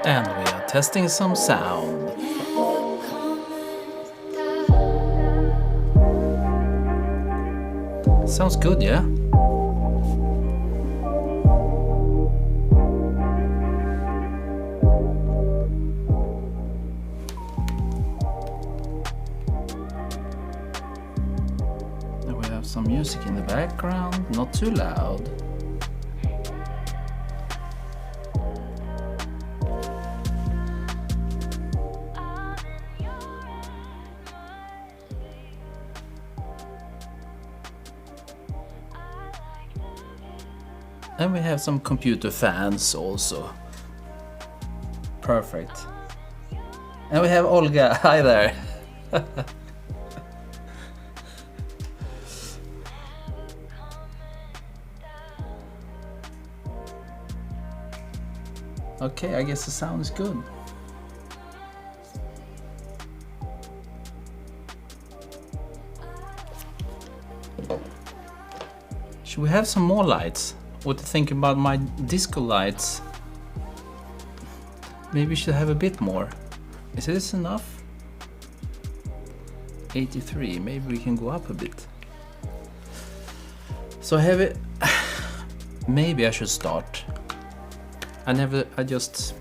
And we are testing some sound. Sounds good, yeah? And we have some music in the background, not too loud. And we have some computer fans also. Perfect. And we have Olga. Hi there. Okay, I guess the sound is good. Should we have some more lights? What to think about my disco lights? Maybe we should have a bit more. Is this enough? 83, maybe we can go up a bit. So heavy. Maybe I should start. I just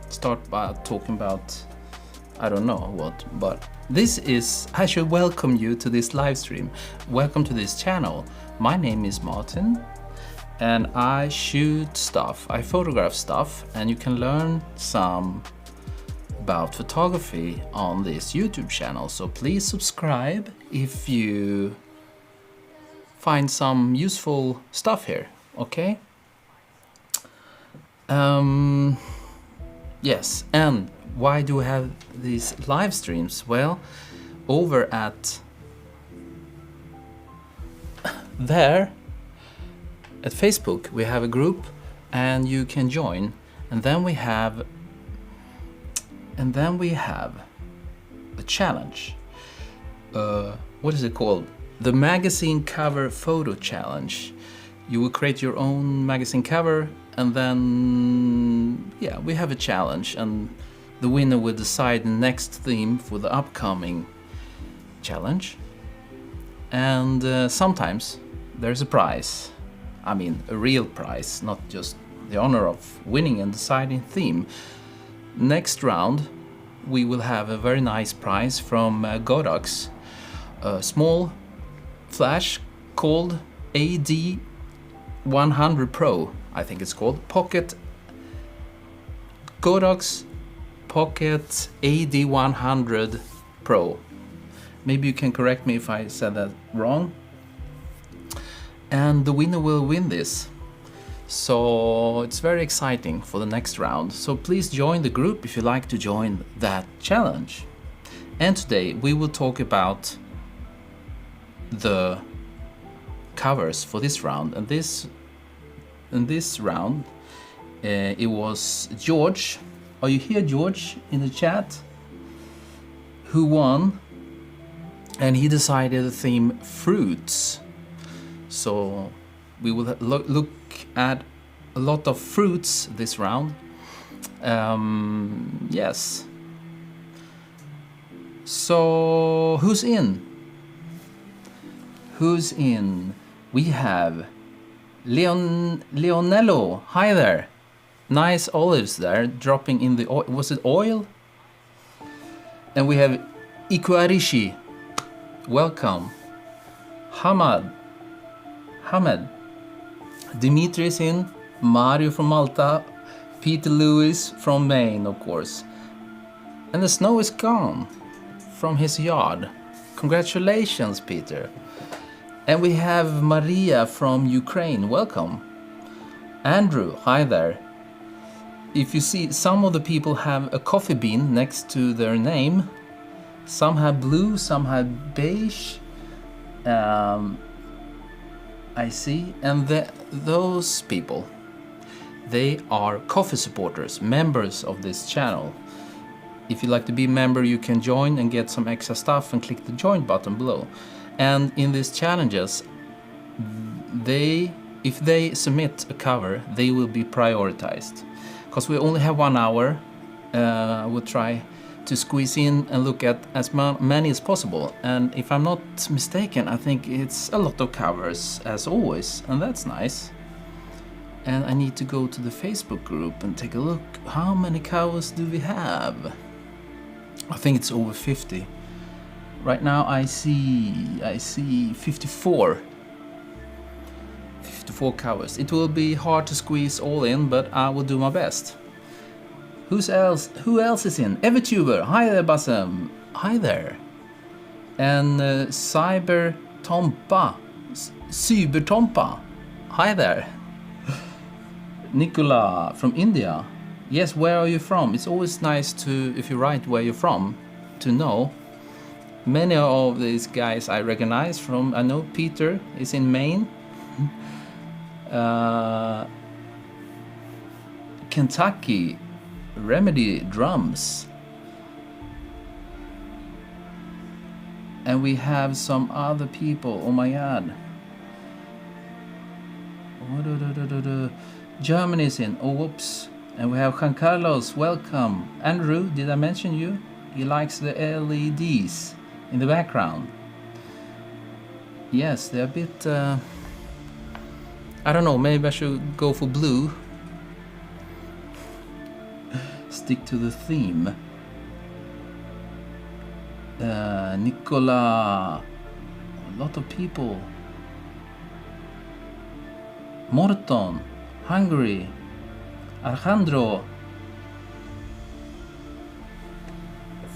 start by talking about, I don't know what, but I should welcome you to this live stream. Welcome to this channel. My name is Martin. And I shoot stuff, I photograph stuff, and you can learn some about photography on this YouTube channel. So please subscribe if you find some useful stuff here, okay? Yes, and why do we have these live streams? Well, over at there, at Facebook we have a group and you can join, and then we have a challenge. What is it called? The magazine cover photo challenge. You will create your own magazine cover, and then yeah, we have a challenge, and the winner will decide the next theme for the upcoming challenge. And sometimes there's a prize. I mean, a real prize, not just the honor of winning and deciding theme. Next round, we will have a very nice prize from Godox, a small flash called AD100 Pro, I think it's called, Godox Pocket AD100 Pro. Maybe you can correct me if I said that wrong. And the winner will win this. So it's very exciting for the next round. So please join the group if you like to join that challenge. And today we will talk about the covers for this round. And in this round, it was George. Are you here, George, in the chat? Who won? And he decided the theme fruits. So we will look at a lot of fruits this round. Yes. So who's in? Who's in? We have Leonello. Hi there. Nice olives there dropping in the oil. Was it oil? And we have Ikuarishi. Welcome. Hamed, Dimitri is in, Mario from Malta, Peter Lewis from Maine, of course. And the snow is gone from his yard. Congratulations, Peter. And we have Maria from Ukraine. Welcome. Andrew, hi there. If you see, some of the people have a coffee bean next to their name. Some have blue, some have beige. I see, and those people, they are coffee supporters, members of this channel. If you'd like to be a member, you can join and get some extra stuff and click the join button below. And in these challenges, if they submit a cover, they will be prioritized. Because we only have 1 hour I will try to squeeze in and look at as many as possible. And if I'm not mistaken, I think it's a lot of covers as always, and that's nice. And I need to go to the Facebook group and take a look. How many covers do we have? I think it's over 50. Right now I see 54. 54 covers. It will be hard to squeeze all in, but I will do my best. Who else is in? Evertuber. Hi there, Bassem. Hi there. And Cybertompa. Hi there. Nicola from India. Yes, where are you from? It's always nice to, if you write where you're from, to know. Many of these guys I recognize from, I know Peter is in Maine. Kentucky. Remedy drums. And we have some other people. Oh my god. Germany's in. Oh whoops. And we have Juan Carlos. Welcome. Andrew, did I mention you? He likes the LEDs in the background. Yes, they're a bit I don't know, maybe I should go for blue. Stick to the theme. Nicola, a lot of people. Morton, Hungary. Alejandro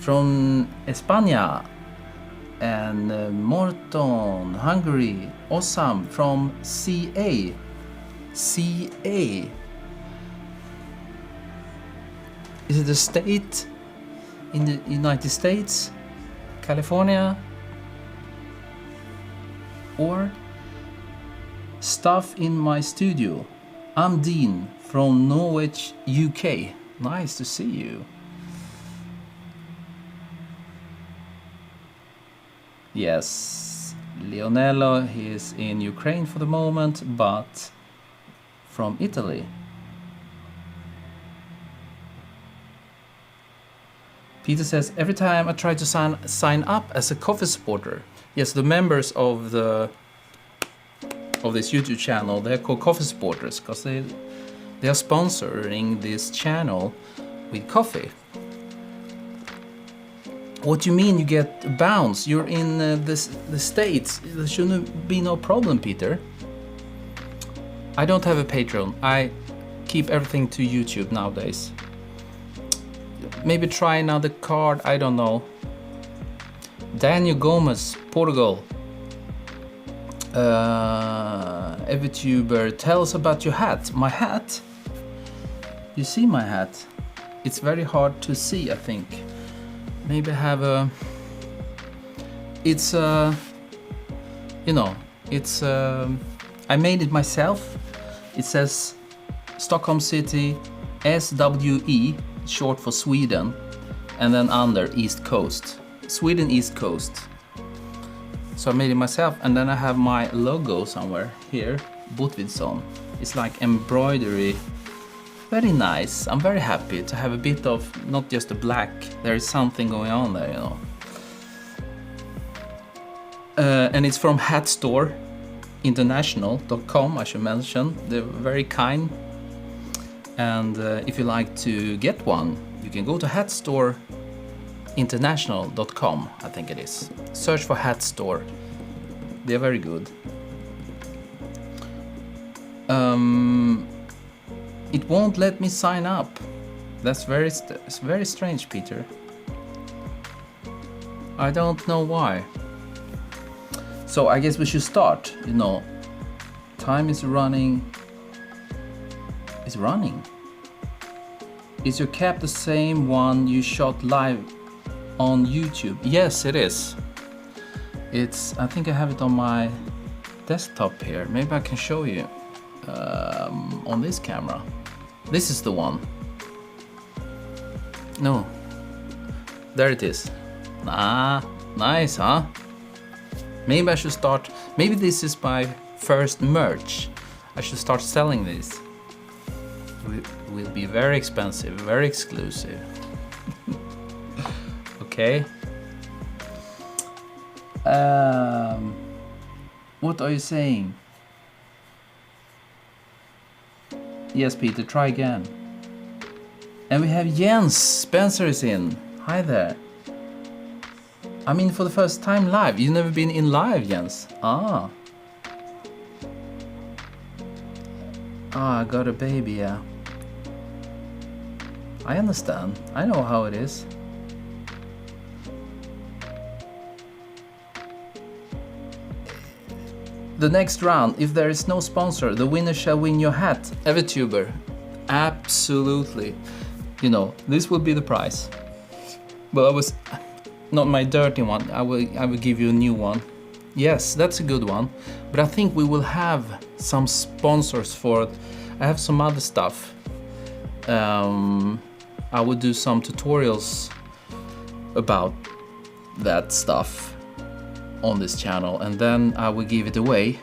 from España. And Morton, Hungary. Awesome, from CA. Is it a state in the United States? California? Or stuff in my studio? I'm Dean from Norwich, UK. Nice to see you. Yes, Leonello, he is in Ukraine for the moment, but from Italy. Peter says, every time I try to sign up as a coffee supporter. Yes, the members of this YouTube channel, they're called coffee supporters because they are sponsoring this channel with coffee. What do you mean you get a bounce? You're in the States. There shouldn't be no problem, Peter. I don't have a Patreon. I keep everything to YouTube nowadays. Maybe try another card, I don't know. Daniel Gomez, Portugal. Evertuber, tell us about your hat. My hat? You see my hat? It's very hard to see, I think. Maybe I have a... It's you know, it's I made it myself. It says Stockholm City, SWE, short for Sweden, and then under East Coast. Sweden East Coast. So I made it myself, and then I have my logo somewhere here, Botvidsson. It's like embroidery. Very nice. I'm very happy to have a bit of, not just a black, there is something going on there, you know. And it's from hatstore.international.com, I should mention. They're very kind. And if you like to get one, you can go to hatstore.international.com, I think it is. Search for Hat Store. They're very good. It won't let me sign up. That's it's very strange, Peter. I don't know why. So I guess we should start, you know. Time is running. It's running. Is your cap the same one you shot live on YouTube? Yes, it is. I think I have it on my desktop here. Maybe I can show you on this camera. This is the one. No. There it is. Ah, nice, huh? Maybe I should start. Maybe this is my first merch. I should start selling this. will be very expensive, very exclusive. Okay. What are you saying? Yes, Peter, try again. And we have Jens Spencer is in. Hi there. I mean, for the first time live. You've never been in live, Jens? Ah, I got a baby, yeah. I understand. I know how it is. The next round, if there is no sponsor, the winner shall win your hat. Evertuber. Absolutely. You know, this will be the prize. But I was not my dirty one. I will give you a new one. Yes, that's a good one. But I think we will have some sponsors for it. I have some other stuff. I will do some tutorials about that stuff on this channel, and then I will give it away.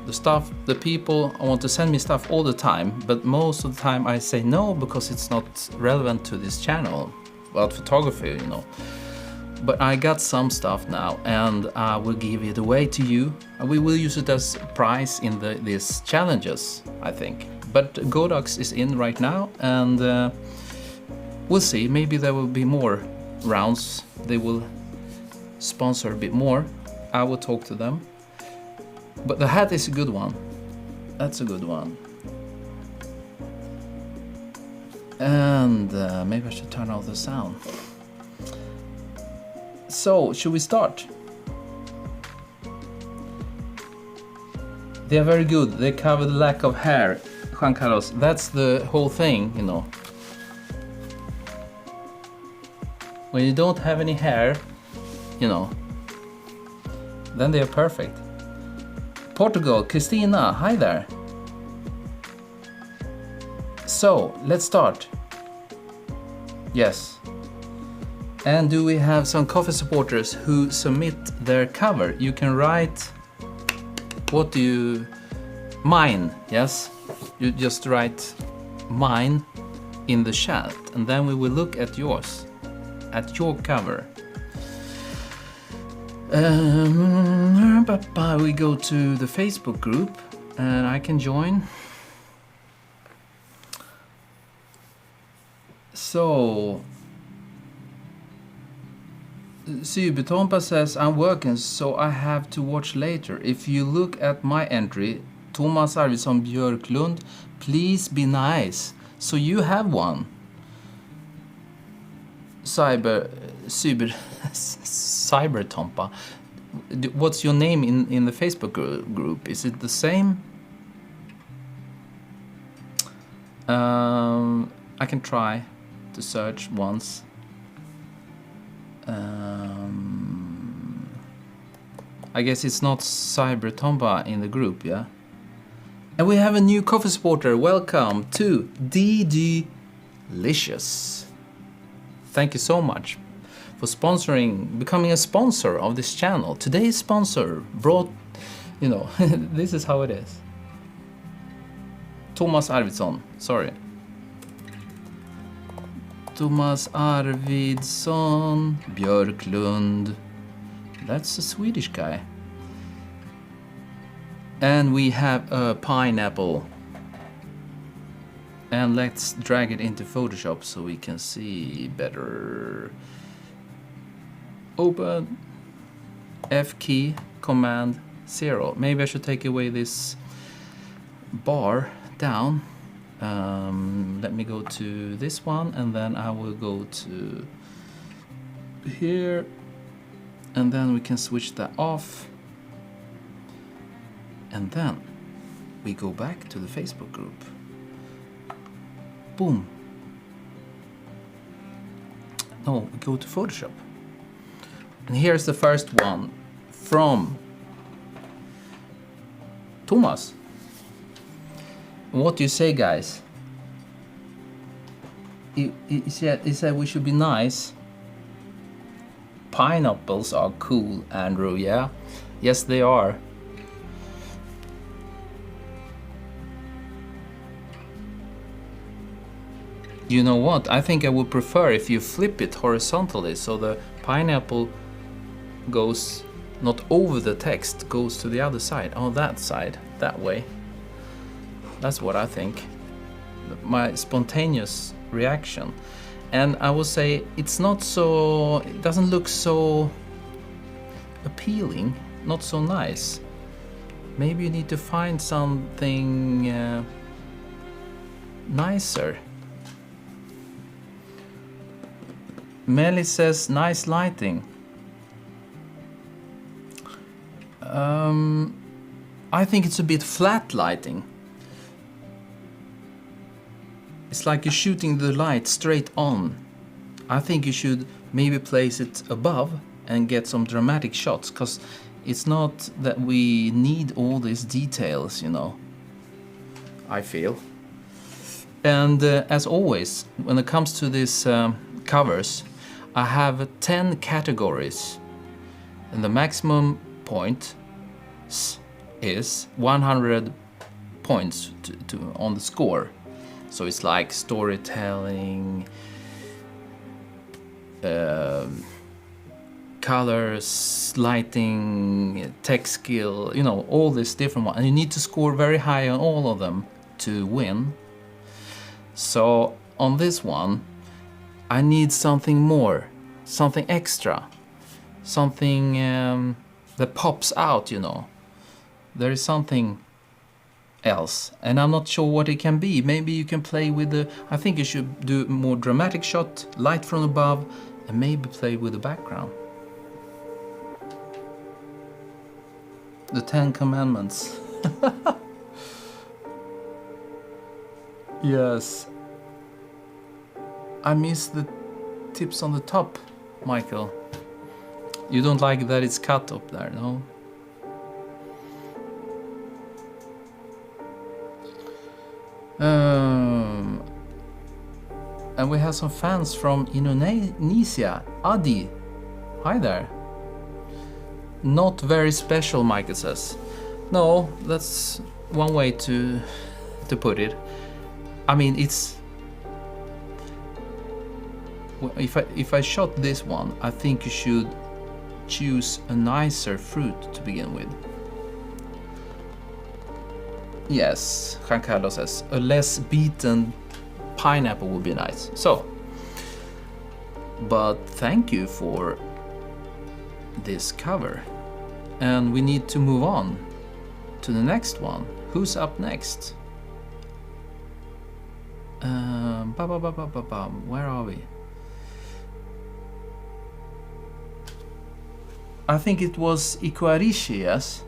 The people want to send me stuff all the time, but most of the time I say no because it's not relevant to this channel about photography, you know. But I got some stuff now, and I will give it away to you. We will use it as prize in these challenges, I think. But Godox is in right now, and we'll see. Maybe there will be more rounds. They will sponsor a bit more. I will talk to them. But the hat is a good one. That's a good one. And maybe I should turn off the sound. So, should we start? They are very good. They cover the lack of hair. Juan Carlos, that's the whole thing, you know. When you don't have any hair, you know, then they are perfect. Portugal, Christina, hi there. So, let's start. Yes. And do we have some coffee supporters who submit their cover? You can write, what do you, mine, yes? You just write mine in the chat, and then we will look at yours, at your cover. We go to the Facebook group, and I can join. So, Sybetompa says, I'm working, so I have to watch later. If you look at my entry, Thomas Arvidsson Björklund, please be nice. So you have one. Cybertompa. What's your name in the Facebook group? Is it the same? I can try to search once. I guess it's not Cybertompa in the group, yeah? And we have a new coffee supporter. Welcome to DD-licious. Thank you so much for sponsoring, becoming a sponsor of this channel. Today's sponsor brought, you know, this is how it is. Thomas Arvidsson, sorry. Thomas Arvidsson Björklund. That's a Swedish guy. And we have a pineapple. And let's drag it into Photoshop so we can see better. Open. F key, Command 0. Maybe I should take away this bar down. Let me go to this one, and then I will go to here, and then we can switch that off, and then we go back to the Facebook group. Boom. No, we go to Photoshop, and here's the first one from Thomas. What do you say, guys? He said we should be nice. Pineapples are cool, Andrew, yeah? Yes, they are. You know what? I think I would prefer if you flip it horizontally so the pineapple goes not over the text, goes to the other side. Oh, that side, that way. That's what I think. My spontaneous reaction. And I will say it doesn't look so appealing, not so nice. Maybe you need to find something nicer. Melly says nice lighting. I think it's a bit flat lighting. It's like you're shooting the light straight on. I think you should maybe place it above and get some dramatic shots, because it's not that we need all these details, you know, I feel. And as always, when it comes to these covers, I have 10 categories, and the maximum point is 100 points on the score. So it's like storytelling, colors, lighting, text skill, you know, all these different ones. And you need to score very high on all of them to win. So on this one, I need something more, something extra, something that pops out, you know. There is something else, and I'm not sure what it can be. Maybe you can play with I think you should do a more dramatic shot, light from above, and maybe play with the background. The 10 Commandments. Yes. I miss the tips on the top, Michael. You don't like that it's cut up there, no? And we have some fans from Indonesia. Adi, hi there. Not very special, Michael says. No, that's one way to put it. I mean, it's... If I shot this one, I think you should choose a nicer fruit to begin with. Yes, Giancarlo says, a less beaten pineapple would be nice. So, but thank you for this cover. And we need to move on to the next one. Who's up next? Where are we? I think it was Ikuarishi, yes?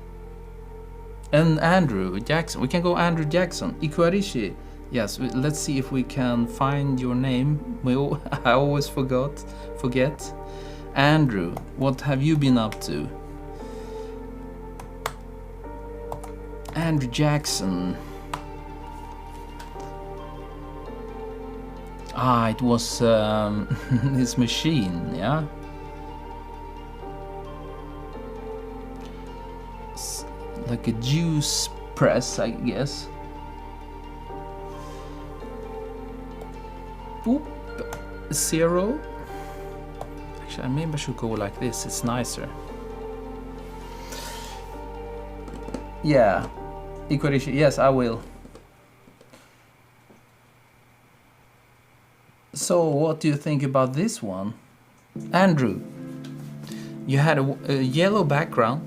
And Andrew Jackson. We can go Andrew Jackson. Ikuarishi. Yes, let's see if we can find your name. I always forget. Andrew, what have you been up to? Andrew Jackson. Ah, it was his machine, yeah? Like a juice press, I guess. Boop. 0. Actually, maybe I should go like this, it's nicer. Yeah. Ikuarishi, yes, I will. So, what do you think about this one? Andrew, you had a yellow background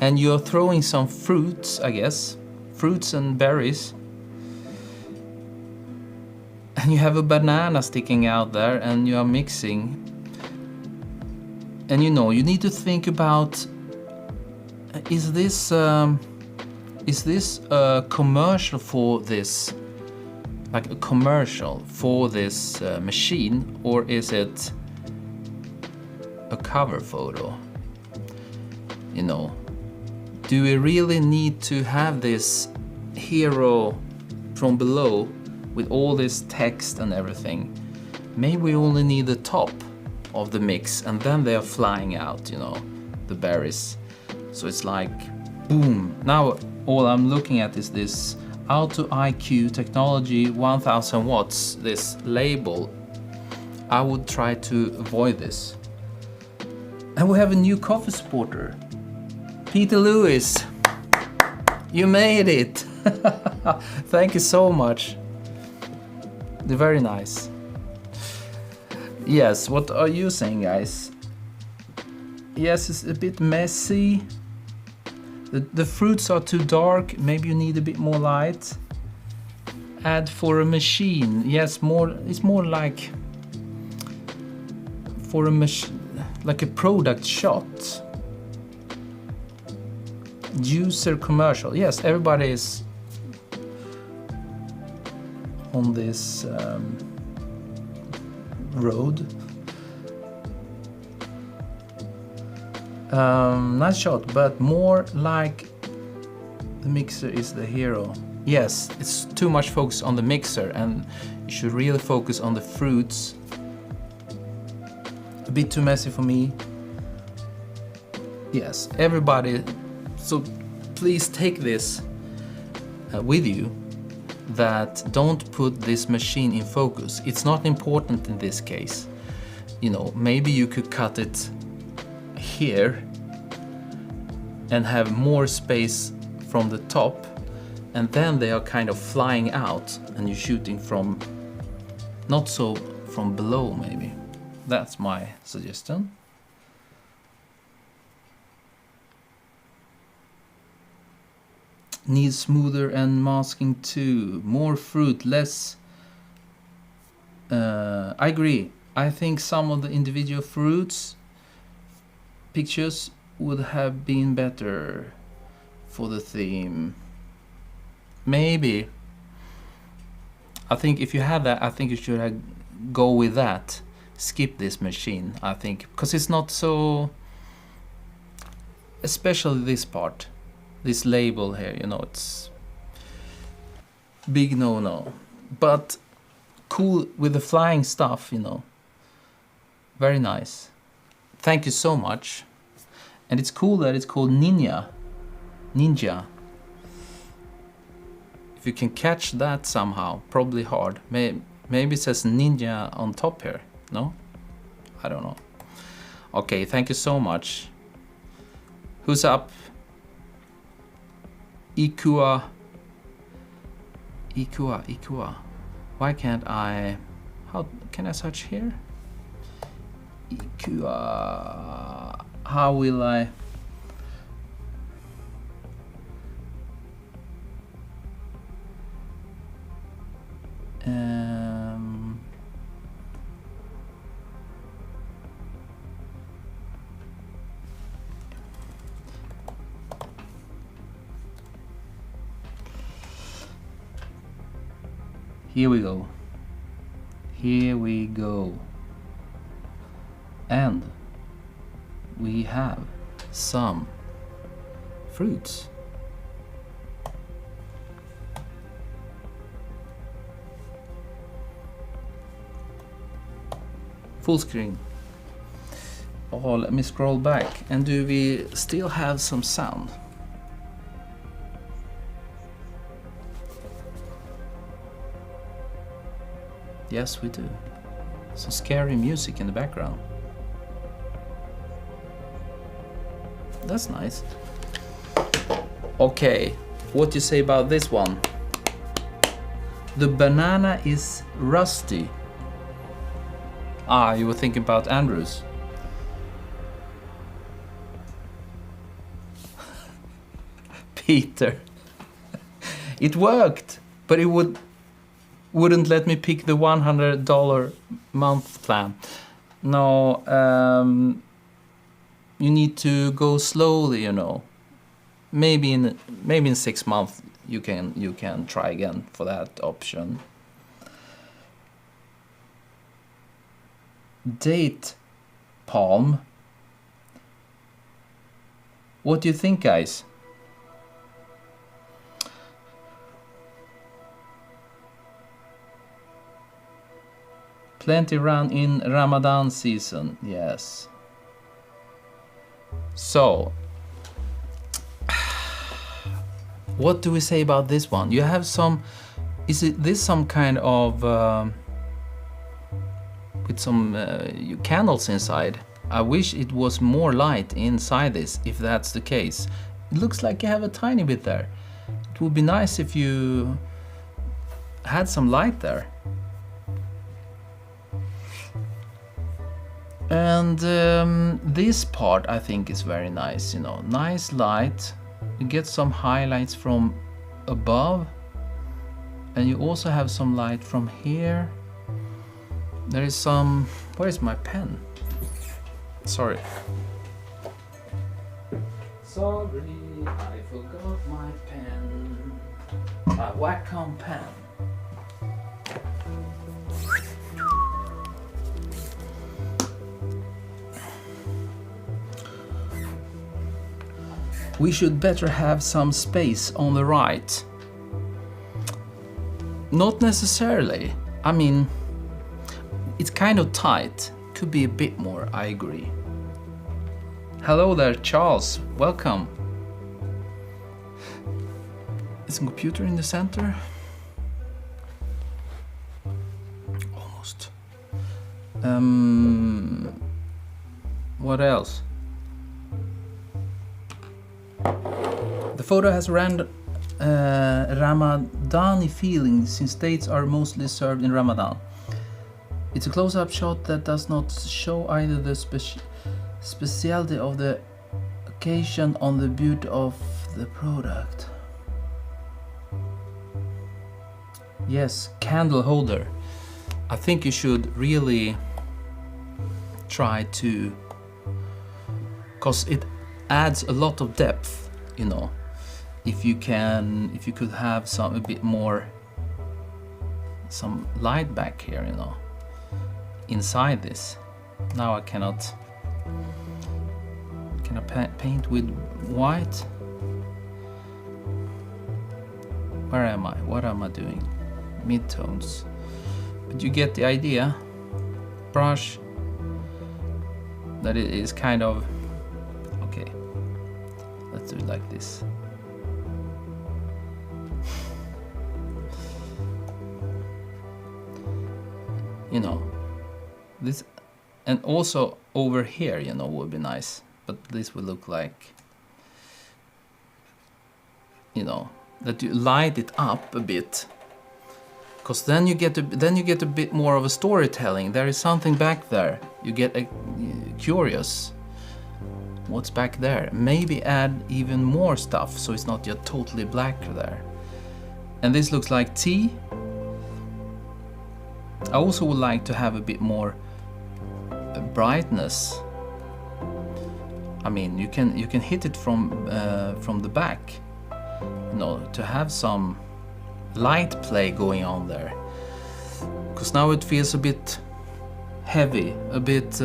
and you're throwing some fruits, I guess. Fruits and berries. And you have a banana sticking out there and you are mixing. And you know, you need to think about, is this a commercial for this? Like a commercial for this machine, or is it a cover photo? You know, do we really need to have this hero from below with all this text and everything? Maybe we only need the top of the mix and then they are flying out, you know, the berries. So it's like, boom. Now all I'm looking at is this Auto IQ technology 1000 watts, this label. I would try to avoid this. And we have a new coffee supporter. Peter Lewis, you made it. Thank you so much. They're very nice. Yes, what are you saying, guys? Yes, it's a bit messy. The fruits are too dark. Maybe you need a bit more light. Add for a machine. Yes, more. It's more like for a machine, like a product shot. User commercial. Yes, everybody is on this road. Nice shot, but more like the mixer is the hero. Yes, it's too much focus on the mixer, and you should really focus on the fruits. A bit too messy for me. Yes, everybody. So please take this with you, that don't put this machine in focus. It's not important in this case. You know, maybe you could cut it here and have more space from the top, and then they are kind of flying out and you're shooting from, not so from below maybe. That's my suggestion. Needs smoother and masking too. More fruit, less. I agree. I think some of the individual fruits pictures would have been better for the theme. Maybe. I think if you have that, I think you should go with that. Skip this machine, I think, because it's not so. Especially this part. This label here, you know, it's big no-no, but cool with the flying stuff, you know. Very nice. Thank you so much. And it's cool that it's called Ninja. If you can catch that somehow, probably hard. Maybe it says Ninja on top here. No? I don't know. Okay, thank you so much. Who's up? Ikua. Why can't I? How can I search here? Ikua. How will I? Here we go. Here we go. And we have some fruits. Full screen. Oh, let me scroll back. And do we still have some sound? Yes, we do. Some scary music in the background. That's nice. Okay, what do you say about this one? The banana is rusty. Ah, you were thinking about Andrews. Peter. It worked, but it wouldn't let me pick the $100 month plan. No, you need to go slowly, you know. Maybe in 6 months you can try again for that option. Date palm. What do you think, guys? Plenty run in Ramadan season, yes. So, What do we say about this one? You have some, is it this some kind of, with some candles inside? I wish it was more light inside this, if that's the case. It looks like you have a tiny bit there. It would be nice if you had some light there. And this part I think is very nice, you know, nice light. You get some highlights from above, and you also have some light from here. There is some, where is my pen? Sorry. Sorry, I forgot my pen. My Wacom pen. We should better have some space on the right. Not necessarily. I mean, it's kind of tight. Could be a bit more, I agree. Hello there, Charles. Welcome. Is a computer in the center? Almost. What else? The photo has Ramadani feeling since dates are mostly served in Ramadan. It's a close-up shot that does not show either the speciality of the occasion or the beauty of the product. Yes, candle holder. I think you should really try to, because it adds a lot of depth, you know. If you could have a bit more, some light back here, you know, inside this. Now I cannot paint with white. Where am I? What am I doing? Midtones. But you get the idea. Brush. That it is kind of, okay. Let's do it like this. You know, this, and also over here, you know, would be nice, but this will look like, you know, that you light it up a bit, because then you get a bit more of a storytelling. There is something back there. You get curious. What's back there? Maybe add even more stuff, so it's not just totally black there. And this looks like tea. I also would like to have a bit more brightness. I mean, you can hit it from the back, you know, to have some light play going on there. Because now it feels a bit heavy, a bit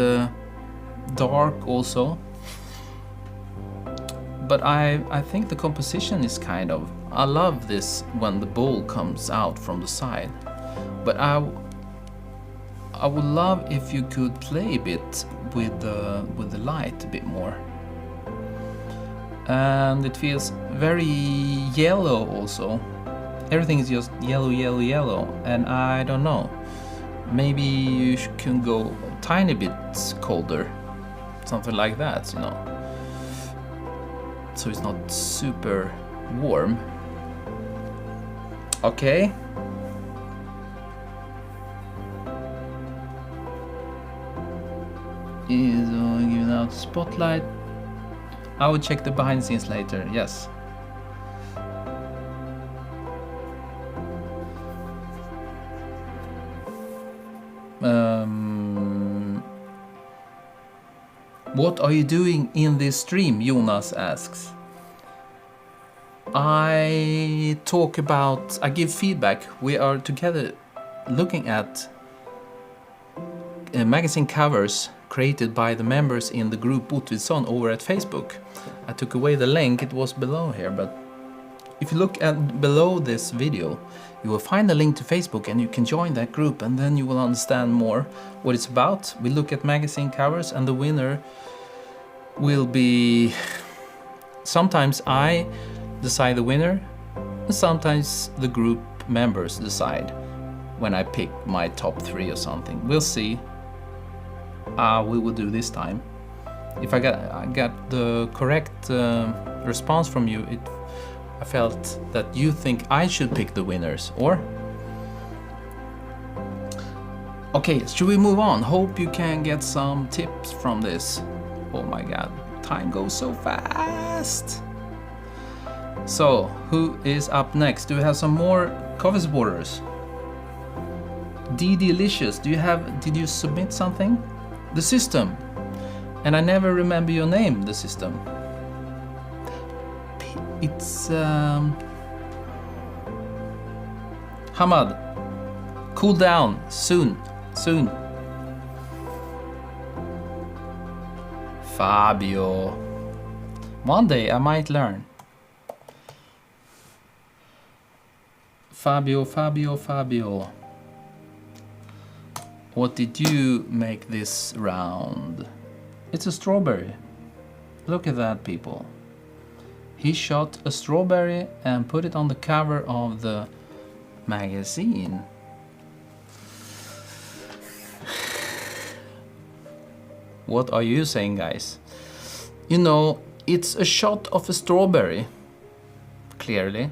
dark also. But I think the composition is kind of, I love this when the bowl comes out from the side. But I would love if you could play a bit with the light a bit more. And it feels very yellow also. Everything is just yellow, yellow, yellow. And I don't know. Maybe you can go a tiny bit colder. Something like that, you know. So it's not super warm. Okay. Is giving out spotlight. I will check the behind the scenes later. Yes. What are you doing in this stream? Jonas asks. I give feedback. We are together looking at magazine covers created by the members in the group Botvidsson over at Facebook. I took away the link, it was below here, but if you look at below this video, you will find a link to Facebook and you can join that group, and then you will understand more what it's about. We look at magazine covers, and the winner will be, sometimes I decide the winner, And sometimes the group members decide when I pick my top 3 or something. We'll see. We will do this time. If I got the correct response from you, I felt that you think I should pick the winners, or? Okay, should we move on? Hope you can get some tips from this. Oh my god, time goes so fast. So, who is up next? Do we have some more coffee supporters? D Delicious, did you submit something? The System. And I never remember your name, The System. It's Hamad. Cool down soon. Fabio. One day I might learn. Fabio. What did you make this round? It's a strawberry. Look at that, people. He shot a strawberry and put it on the cover of the magazine. What are you saying, guys? You know, it's a shot of a strawberry, clearly.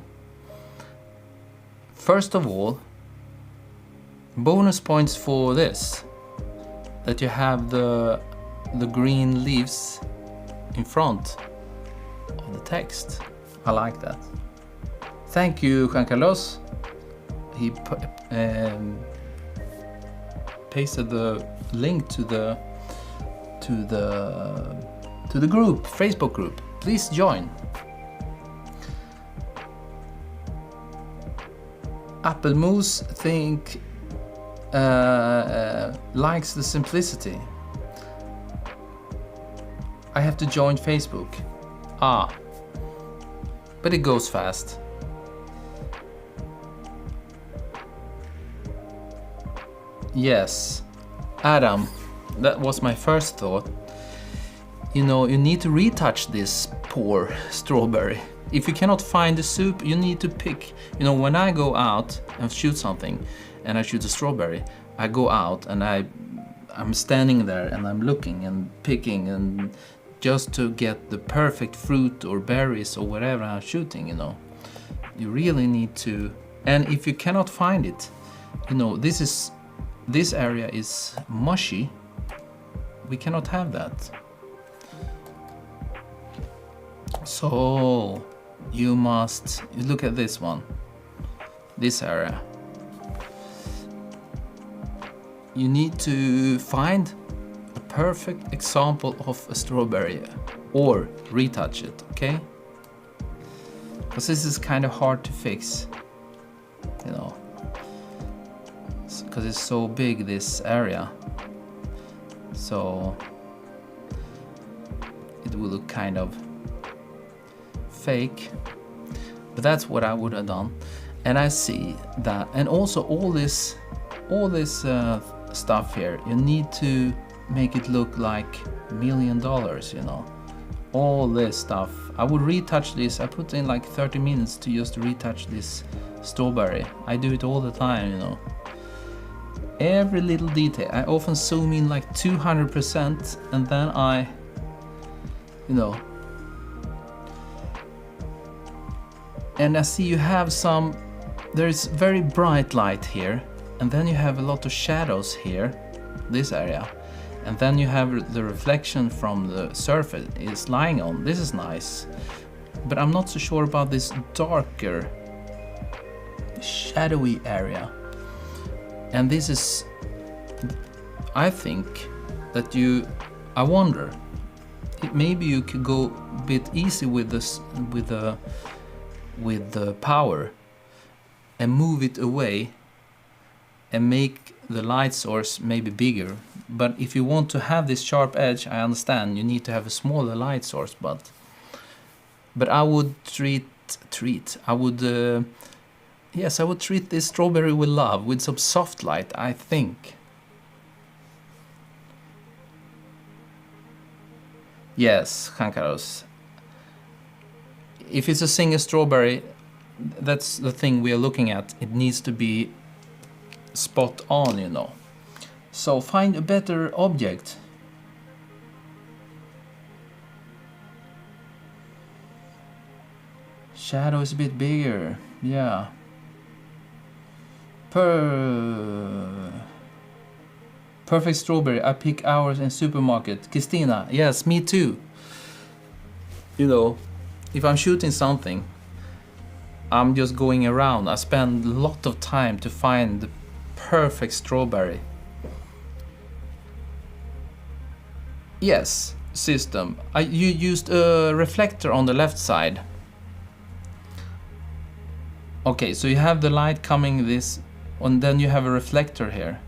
First of all, bonus points for this, that you have the green leaves in front of the text. I like that. Thank you, Juan Carlos. He pasted the link to the group, Facebook group. Please join. Apple Moose likes the simplicity. I have to join Facebook. But it goes fast. Yes, Adam, that was my first thought. You know, you need to retouch this poor strawberry. If you cannot find the soup, you need to pick. You know, when I go out and shoot something, and I shoot a strawberry, I go out and I'm standing there and I'm looking and picking, and just to get the perfect fruit or berries or whatever I'm shooting, you know. You really need to, and if you cannot find it, you know, this area is mushy. We cannot have that. So you look at this one, this area. You need to find a perfect example of a strawberry or retouch it, okay? Because this is kind of hard to fix, you know, because it's so big, this area. So it will look kind of fake, but that's what I would have done. And I see that, and also all this stuff here, you need to make it look like $1 million, you know. All this stuff, I would retouch this. I put in like 30 minutes to just retouch this strawberry. I do it all the time, you know. Every little detail. I often zoom in like 200%, and then I, you know, and I see you have some, there is very bright light here, and then you have a lot of shadows here, this area, and then you have the reflection from the surface it's lying on. This is nice, but I'm not so sure about this darker, shadowy area. And this is, I think that I wonder, maybe you could go a bit easy with this, with the power, and move it away and make the light source maybe bigger. But if you want to have this sharp edge, I understand you need to have a smaller light source, but I would I would treat this strawberry with love, with some soft light, I think. Yes, Juan Carlos. If it's a single strawberry, that's the thing we are looking at. It needs to be spot on, you know. So find a better object. Shadow is a bit bigger, yeah. Perfect strawberry. I pick ours in supermarket. Christina, yes, me too. You know, if I'm shooting something, I'm just going around. I spend a lot of time to find the perfect strawberry. Yes, system. You used a reflector on the left side. Okay, so you have the light coming this, and then you have a reflector here.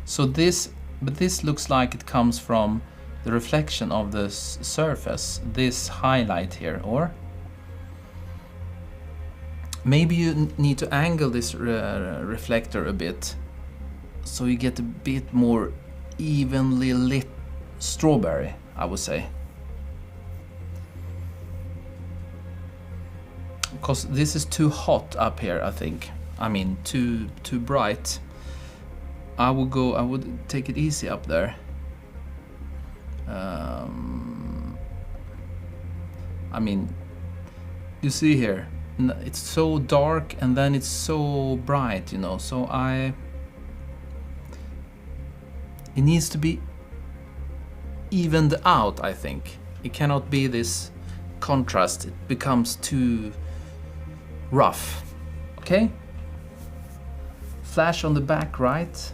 So this, but this looks like it comes from the reflection of the surface, this highlight here, or maybe you need to angle this reflector a bit so you get a bit more evenly lit strawberry, I would say. Because this is too hot up here, I think. I mean, too bright. I would take it easy up there. I mean, you see here, it's so dark and then it's so bright, you know, so it needs to be evened out, I think. It cannot be this contrast, it becomes too rough. Okay? Flash on the back right.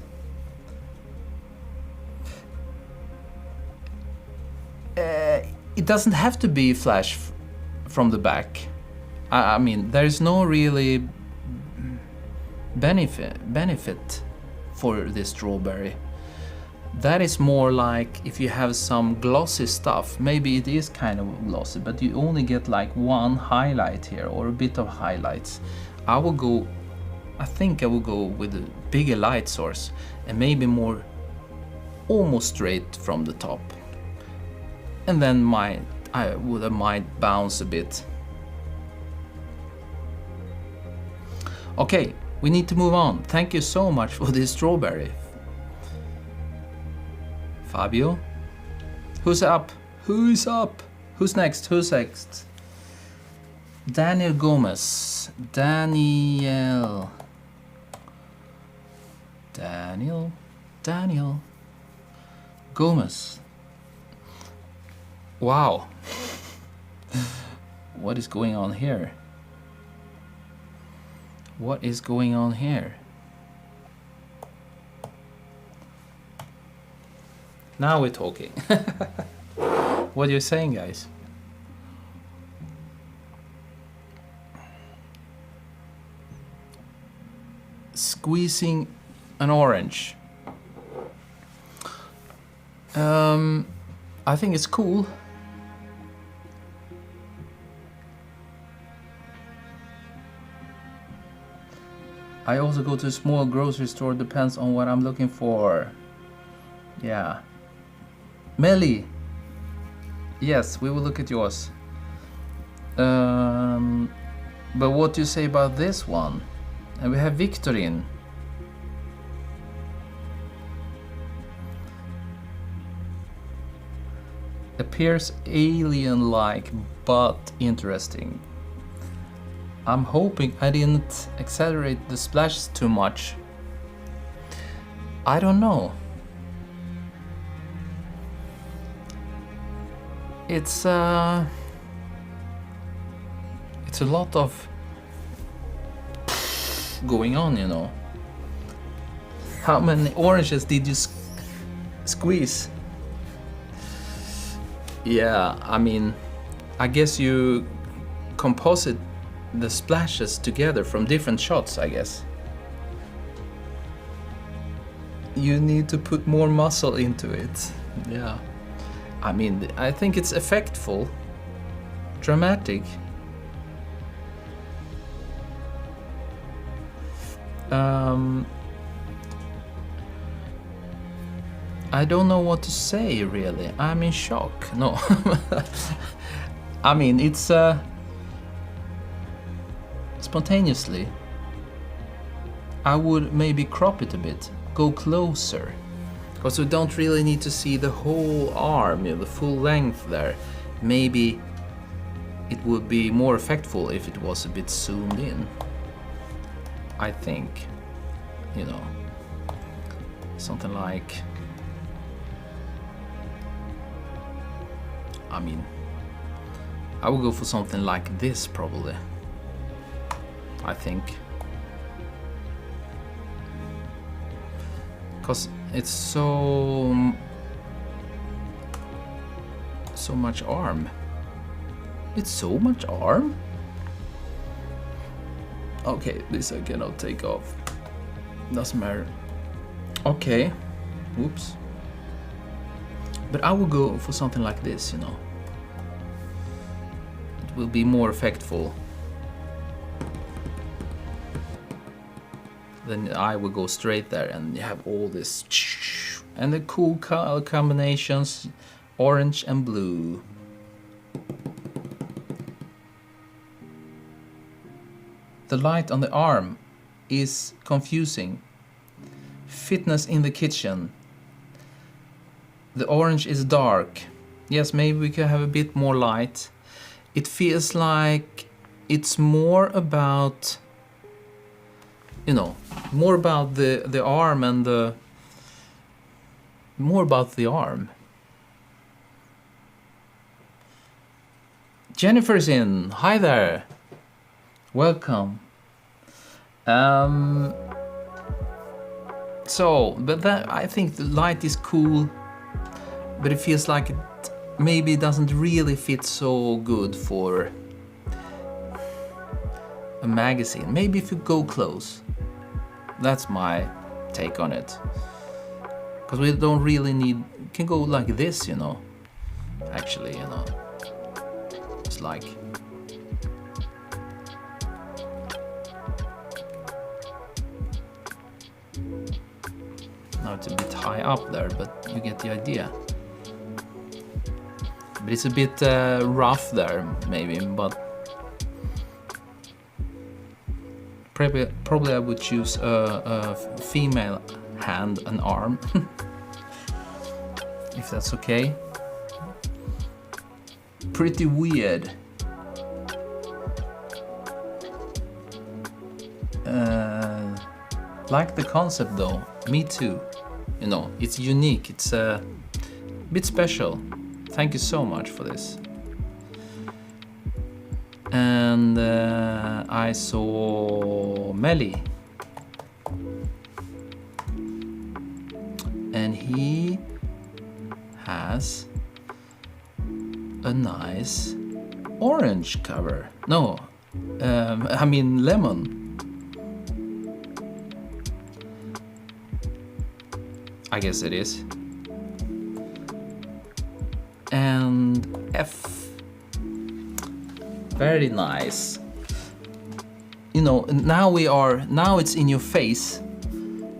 It doesn't have to be flash from the back. I mean, there is no really benefit for this strawberry. That is more like if you have some glossy stuff. Maybe it is kind of glossy, but you only get like one highlight here or a bit of highlights. I think I will go with a bigger light source and maybe more almost straight from the top. And then I might bounce a bit. Okay, we need to move on. Thank you so much for this strawberry. Fabio? Who's up? Who's up? Who's next? Who's next? Daniel Gomez. Daniel Gomez. Wow. What is going on here? What is going on here? Now we're talking. What are you saying, guys? Squeezing an orange. I think it's cool. I also go to a small grocery store, depends on what I'm looking for. Yeah. Melly. Yes, we will look at yours. But what do you say about this one? And we have Victorine. Appears alien-like, but interesting. I'm hoping I didn't exaggerate the splashes too much. I don't know. It's a lot of going on, you know. How many oranges did you squeeze? Yeah, I mean, I guess you composite the splashes together from different shots, I guess. You need to put more muscle into it. Yeah. I mean, I think it's effectful, dramatic. I don't know what to say, really. I'm in shock. No. spontaneously, I would maybe crop it a bit, go closer, because we don't really need to see the whole arm, you know, the full length there. Maybe it would be more effectful if it was a bit zoomed in, I think, you know, something like, I mean, I would go for something like this probably, I think. Because it's so much arm. It's so much arm? Okay, this I cannot take off. Doesn't matter. Okay, whoops. But I will go for something like this, you know. It will be more effectful. Then the eye will go straight there and you have all this. And the cool color combinations, orange and blue. The light on the arm is confusing. Fitness in the kitchen. The orange is dark. Yes, maybe we can have a bit more light. It feels like it's more about, you know, more about the arm and the... More about the arm. Jennifer's in. Hi there. Welcome. So, but that, I think the light is cool, but it feels like it maybe doesn't really fit so good for a magazine. Maybe if you go close. That's my take on it. Because we don't really need, can go like this, you know. Actually, you know. It's like... Now it's a bit high up there, but you get the idea. But it's a bit rough there, maybe, but... Probably I would choose a female hand and arm. If that's okay. Pretty weird. Like the concept though, me too. You know, it's unique, it's a bit special. Thank you so much for this. And I saw Melly. And he has a nice orange cover. No, I mean lemon. I guess it is. And F. Very nice. You know, now it's in your face.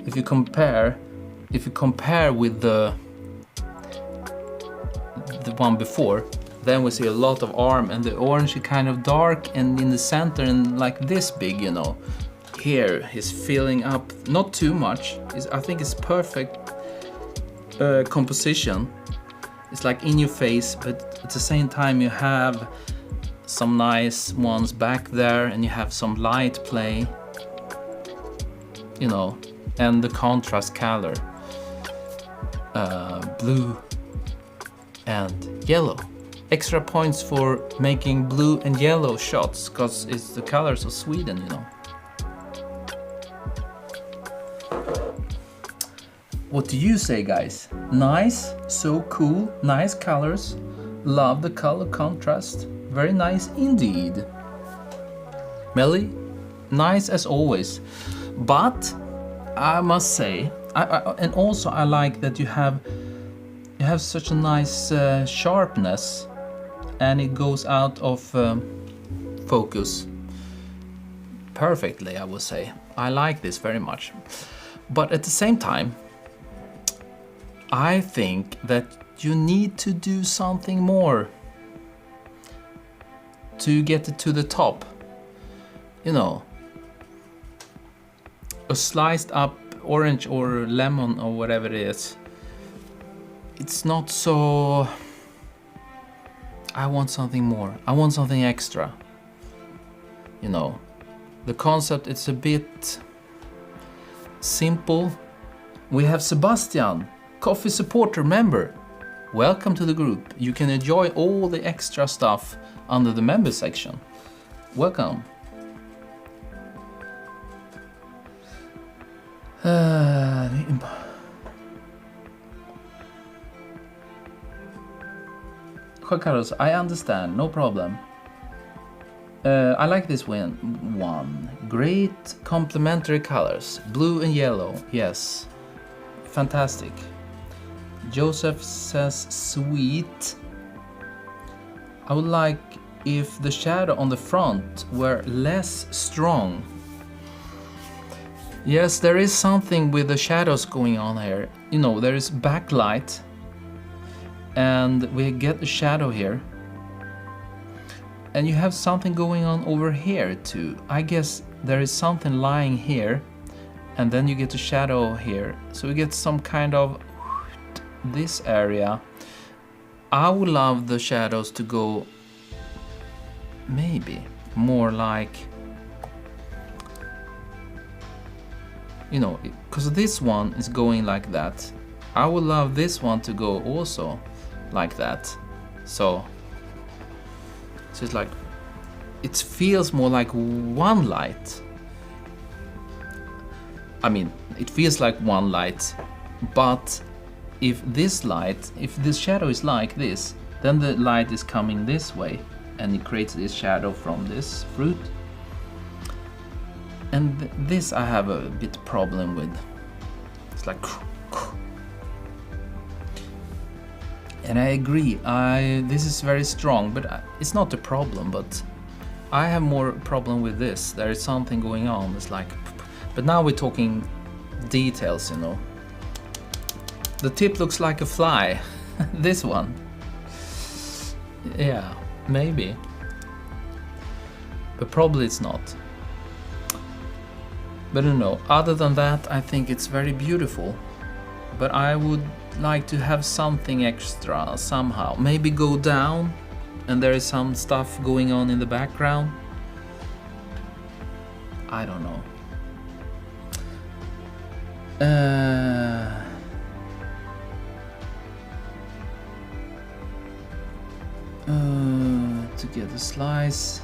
If you compare with the one before, then we see a lot of arm, and the orange is kind of dark and in the center and like this big, you know. Here he's filling up, not too much. I think it's perfect composition. It's like in your face, but at the same time you have some nice ones back there and you have some light play, you know, and the contrast color, blue and yellow. Extra points for making blue and yellow shots, because it's the colors of Sweden, you know. What do you say, guys? Nice, so cool, nice colors. Love the color contrast. Very nice indeed. Melly, nice as always. But I must say, and also I like that you have such a nice sharpness, and it goes out of focus perfectly, I would say. I like this very much. But at the same time, I think that you need to do something more to get it to the top. you know, a sliced up orange or lemon or whatever it is. It's not so... I want something more. I want something extra. You know, the concept is a bit simple. We have Sebastian, coffee supporter member. Welcome to the group. You can enjoy all the extra stuff under the member section. Welcome. Juan Carlos, I understand, no problem. I like this one. Great complementary colors, blue and yellow. Yes, fantastic. Joseph says sweet. I would like if the shadow on the front were less strong. Yes, there is something with the shadows going on here. You know, there is backlight and we get the shadow here. And you have something going on over here too. I guess there is something lying here and then you get the shadow here. So we get some kind of this area. I would love the shadows to go maybe more like, you know, because this one is going like that. I would love this one to go also like that. So it's like, it feels more like one light. I mean, it feels like one light, but if this shadow is like this, then the light is coming this way and it creates this shadow from this fruit. And this I have a bit problem with. It's like, and I agree, this is very strong, but it's not a problem, but I have more problem with this. There is something going on, it's like, but now we're talking details, you know. The tip looks like a fly. This one. Yeah, maybe. But probably it's not. But I don't know. Other than that, I think it's very beautiful. But I would like to have something extra somehow. Maybe go down and there is some stuff going on in the background. I don't know. To get a slice.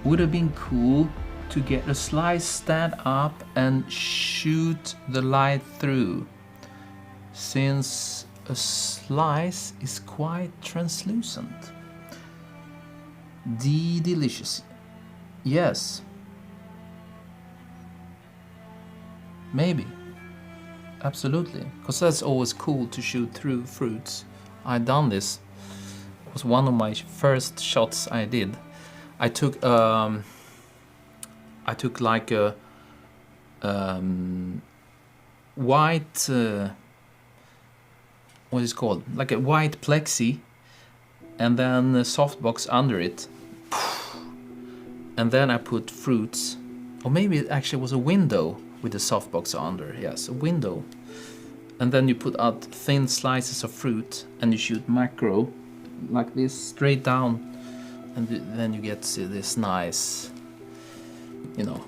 Would have been cool to get a slice stand up and shoot the light through, since a slice is quite translucent. Delicious. Yes. Maybe. Absolutely. Because that's always cool to shoot through fruits. I've done this. It was one of my first shots I did. I took like a white what is it called? Like a white plexi, and then a softbox under it. And then I put fruits, or maybe it actually was a window with a softbox under. Yes, a window. And then you put out thin slices of fruit and you shoot macro like this straight down, and then you get to this nice, you know.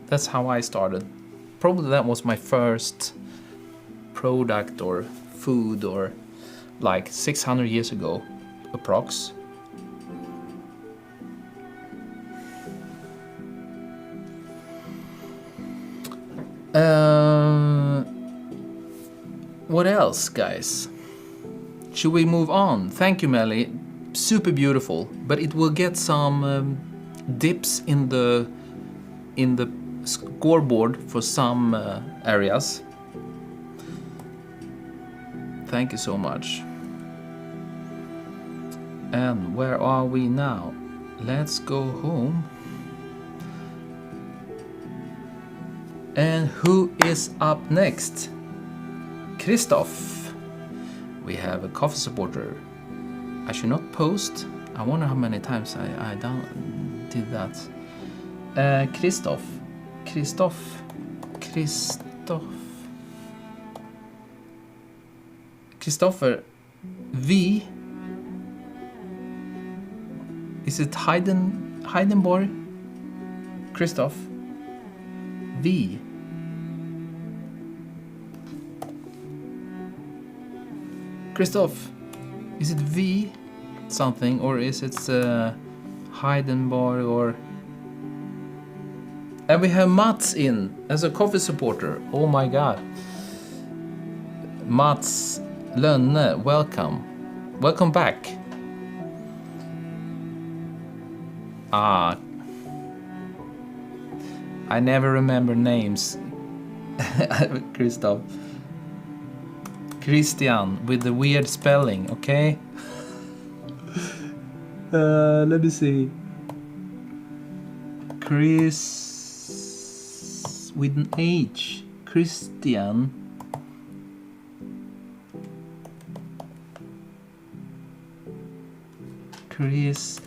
That's how I started. Probably that was my first product or food, or like 600 years ago, approx. What else, guys? Should we move on? Thank you, Melly. Super beautiful, but it will get some dips in the scoreboard for some areas. Thank you so much. And where are we now? Let's go home. And who is up next? Christoph. We have a coffee supporter. I should not post I wonder how many times I did that. Christopher V. Is it Heidenborg? Christoph V. Christoph, is it V something, or is it Heidenborg, or... And we have Mats in as a coffee supporter. Oh my god. Mats Lönne, welcome. Welcome back. Ah, I never remember names. Christoph. Christian with the weird spelling, okay? Let me see. Chris with an H. Christian. Chris.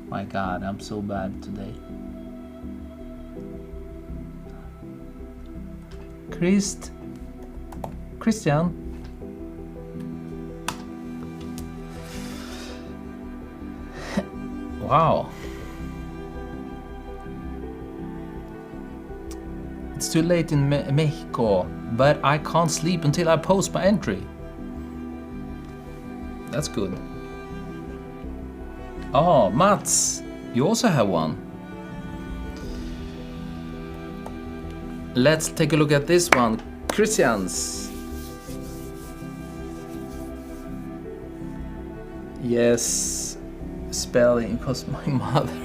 My god, I'm so bad today. Christian. Wow. It's too late in Mexico, but I can't sleep until I post my entry. That's good. Oh, Mats, you also have one. Let's take a look at this one. Christians. Yes, spelling cause my mother.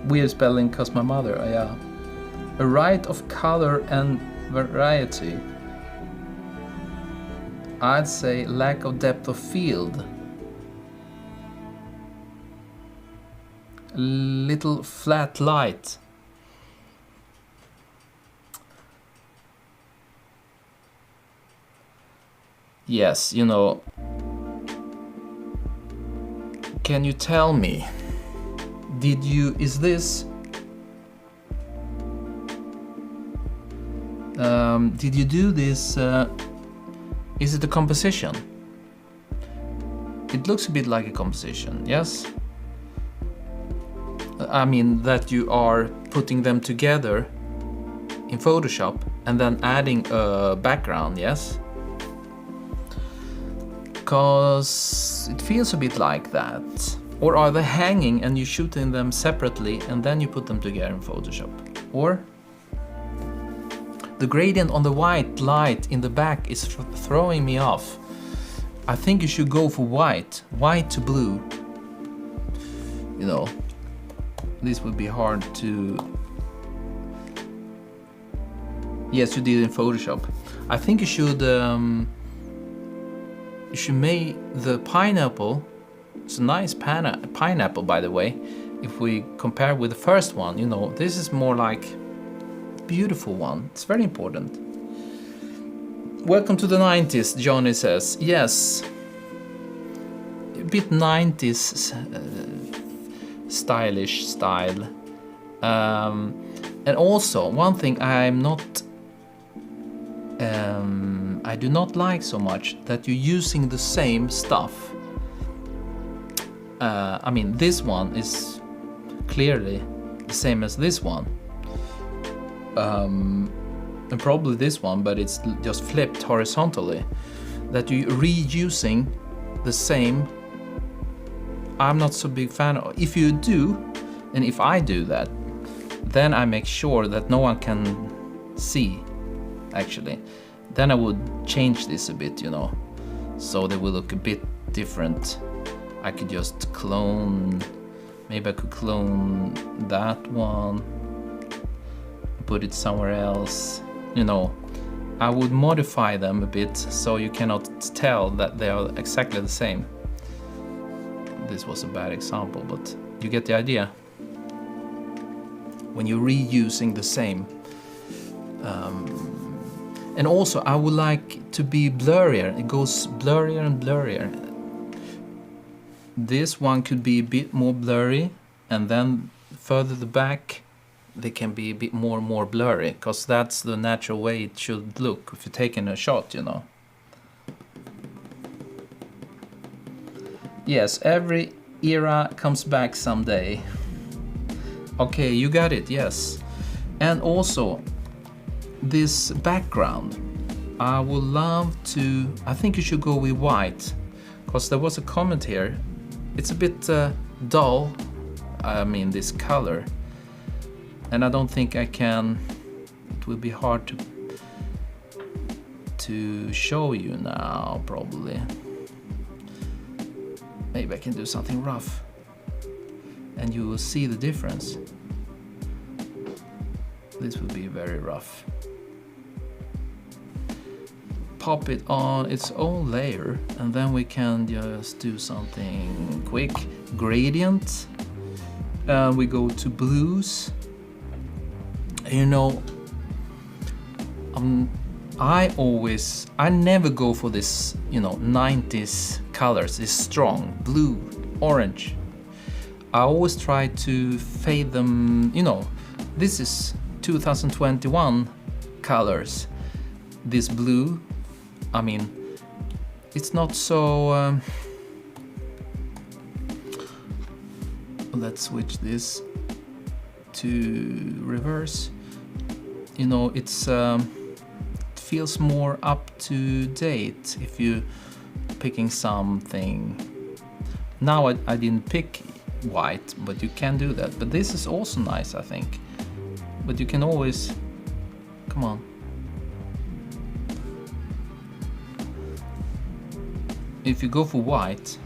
Weird spelling cause my mother, yeah. A right of color and variety. I'd say lack of depth of field. Little flat light. Yes, you know. Can you tell me? Is this? Did you do this? Is it a composition? It looks a bit like a composition, yes? I mean that you are putting them together in Photoshop and then adding a background, yes? Because it feels a bit like that. Or are they hanging and you're shooting them separately and then you put them together in Photoshop? Or the gradient on the white light in the back is throwing me off. I think you should go for white to blue. You know, this would be hard to... Yes, you did in Photoshop. I think you should make the pineapple. It's a nice pineapple, by the way. If we compare with the first one, you know, this is more like a beautiful one. It's very important. Welcome to the 90s, Johnny says. Yes, a bit 90s stylish style. And also, one thing I'm not... I do not like so much that you're using the same stuff. I mean, this one is clearly the same as this one. And probably this one, but it's just flipped horizontally. That you're reusing the same. I'm not so big fan of. If you do, and if I do that, then I make sure that no one can see, actually. Then I would change this a bit, you know, so they will look a bit different. I could just clone, maybe I could clone that one, put it somewhere else, you know. I would modify them a bit so you cannot tell that they are exactly the same. This was a bad example, but you get the idea. When you're reusing the same. And also I would like to be blurrier. It goes blurrier and blurrier. This one could be a bit more blurry, and then further the back they can be a bit more and more blurry, because that's the natural way it should look if you're taking a shot, you know. Yes, every era comes back someday. Okay, you got it, yes. And also, this background, I would love to... I think you should go with white, because there was a comment here. It's a bit dull, I mean this color. And I don't think I can... It will be hard to show you now, probably. Maybe I can do something rough, and you will see the difference. This will be very rough. Pop it on its own layer, and then we can just do something quick. Gradient. We go to blues. You know, I never go for this, you know, 90s colors. It's strong, blue, orange. I always try to fade them, you know. This is 2021 colors. This blue, I mean, it's not so... let's switch this to reverse. You know, it's it feels more up to date if you picking something. Now I didn't pick white, but you can do that. But this is also nice, I think. But you can always... Come on. If you go for white,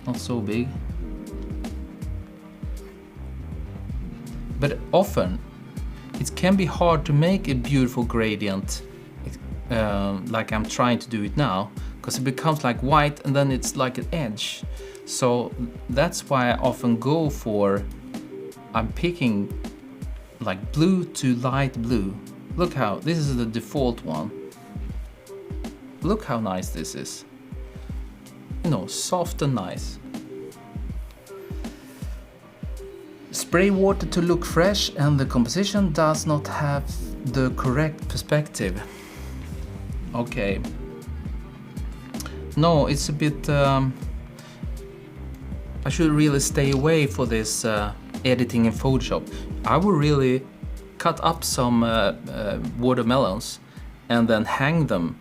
not so big. But often it can be hard to make a beautiful gradient like I'm trying to do it now, because it becomes like white and then it's like an edge. So that's why I often go for, I'm picking like blue to light blue. Look how, this is the default one. Look how nice this is. You know, soft and nice. Spray water to look fresh, and the composition does not have the correct perspective. Okay. No, it's a bit... I should really stay away for this editing in Photoshop. I would really cut up some watermelons and then hang them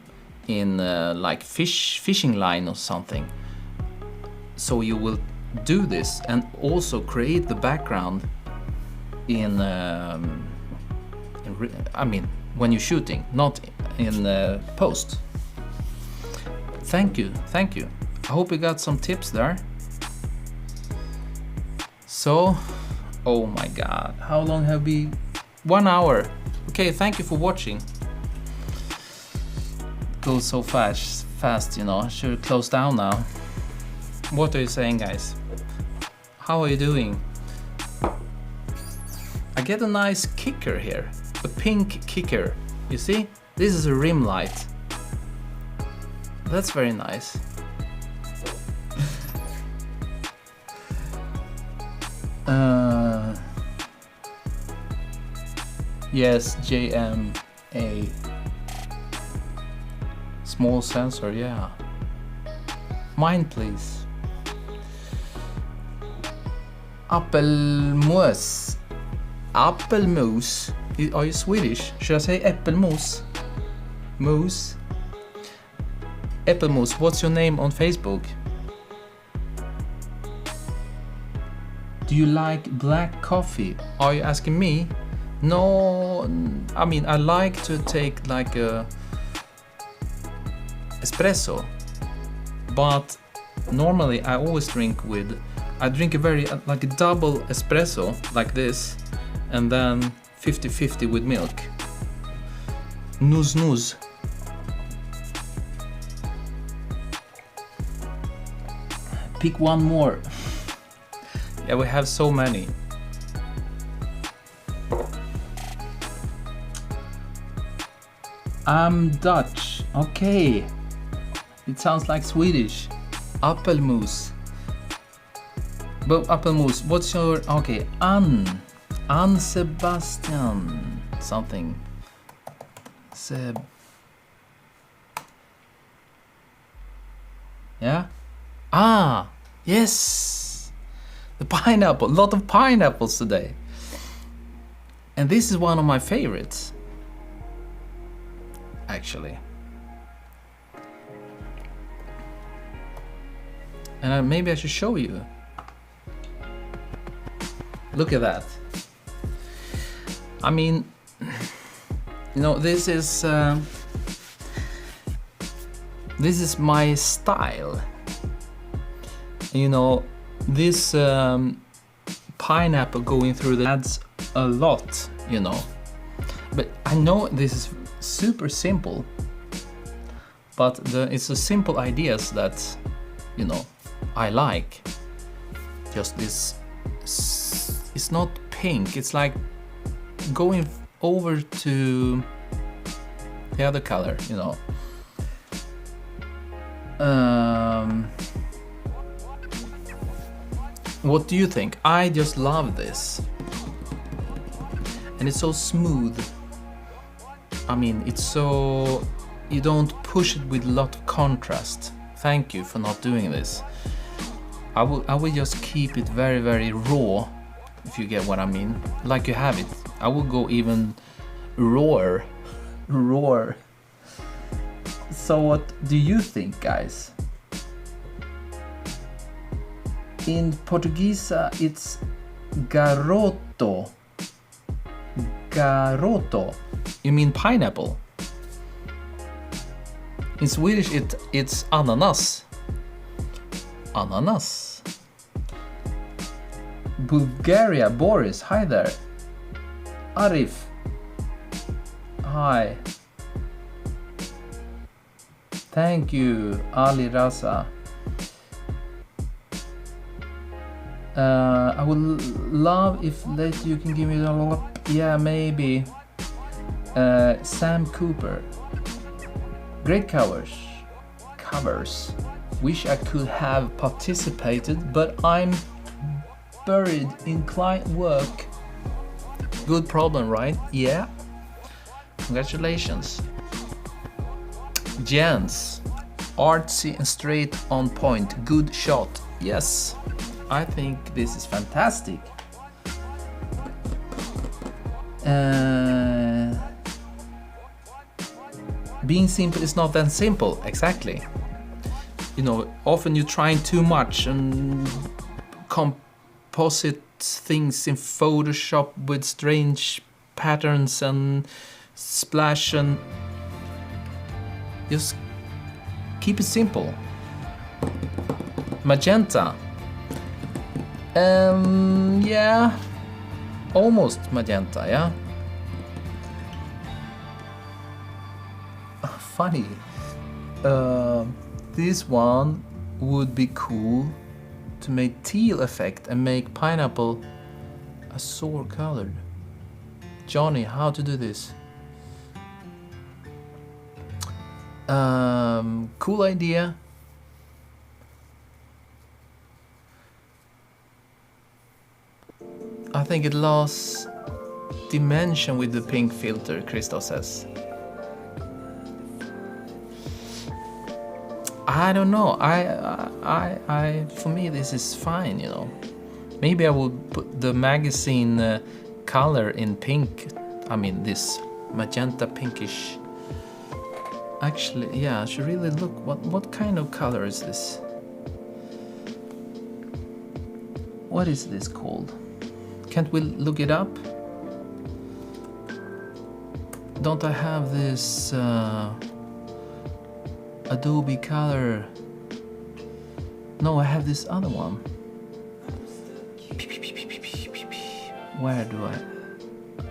in like fishing line or something. So you will do this and also create the background in I mean when you're shooting, not in post. Thank you. I hope you got some tips there. So, oh my god, how long have we? 1 hour. Okay, thank you for watching. Goes so fast, you know. I should close down now. What are you saying, guys? How are you doing? I get a nice kicker here, a pink kicker. You see? This is a rim light. That's very nice. Yes, JMA. Small sensor, yeah. Mine, please. Appelmos. Appelmos. Are you Swedish? Should I say äppelmos? Mos. Äppelmos, what's your name on Facebook? Do you like black coffee? Are you asking me? No, I mean, I like to take like a espresso, but normally I always drink with, I drink a very, like a double espresso, like this, and then 50-50 with milk. Nuz. Pick one more. Yeah, we have so many. I'm Dutch. Okay. It sounds like Swedish. Appelmoes. But Appelmoes, what's your... Okay, Ann Sebastian. Something. Yeah? Ah, yes! The pineapple. A lot of pineapples today. And this is one of my favorites. Actually. And maybe I should show you. Look at that. I mean, you know, this is my style. You know, this pineapple going through the adds a lot, you know. But I know this is super simple, but it's the simple ideas that, you know, I like. Just this, it's not pink, it's like going over to the other color, you know. What do you think? I just love this. And it's so smooth. I mean, it's so... You don't push it with a lot of contrast. Thank you for not doing this. I will just keep it very, very raw, if you get what I mean. Like you have it. I will go even rawer. Roar. So what do you think, guys? In Portuguese, it's garoto. Garoto. You mean pineapple? In Swedish, it's ananas. Ananas. Bulgaria, Boris, hi there. Arif, hi. Thank you, Ali Raza. I would love if later you can give me the... Yeah, maybe. Sam Cooper. Great covers. Wish I could have participated, but I'm buried in client work. Good problem, right? Yeah. Congratulations. Jens. Artsy and straight on point. Good shot. Yes. I think this is fantastic. Being simple is not that simple, exactly. You know, often you're trying too much and composite things in Photoshop with strange patterns and splash, and just keep it simple. Magenta. Yeah, almost magenta, yeah. Funny. This one would be cool to make teal effect and make pineapple a sour colored. Johnny, how to do this? Cool idea. I think it lost dimension with the pink filter, Christoph says. I don't know. For me, this is fine, you know. Maybe I will put the magazine color in pink. I mean, this magenta pinkish. Actually, yeah, I should really look. What kind of color is this? What is this called? Can't we look it up? Don't I have this Adobe Color? No, I have this other one. Where do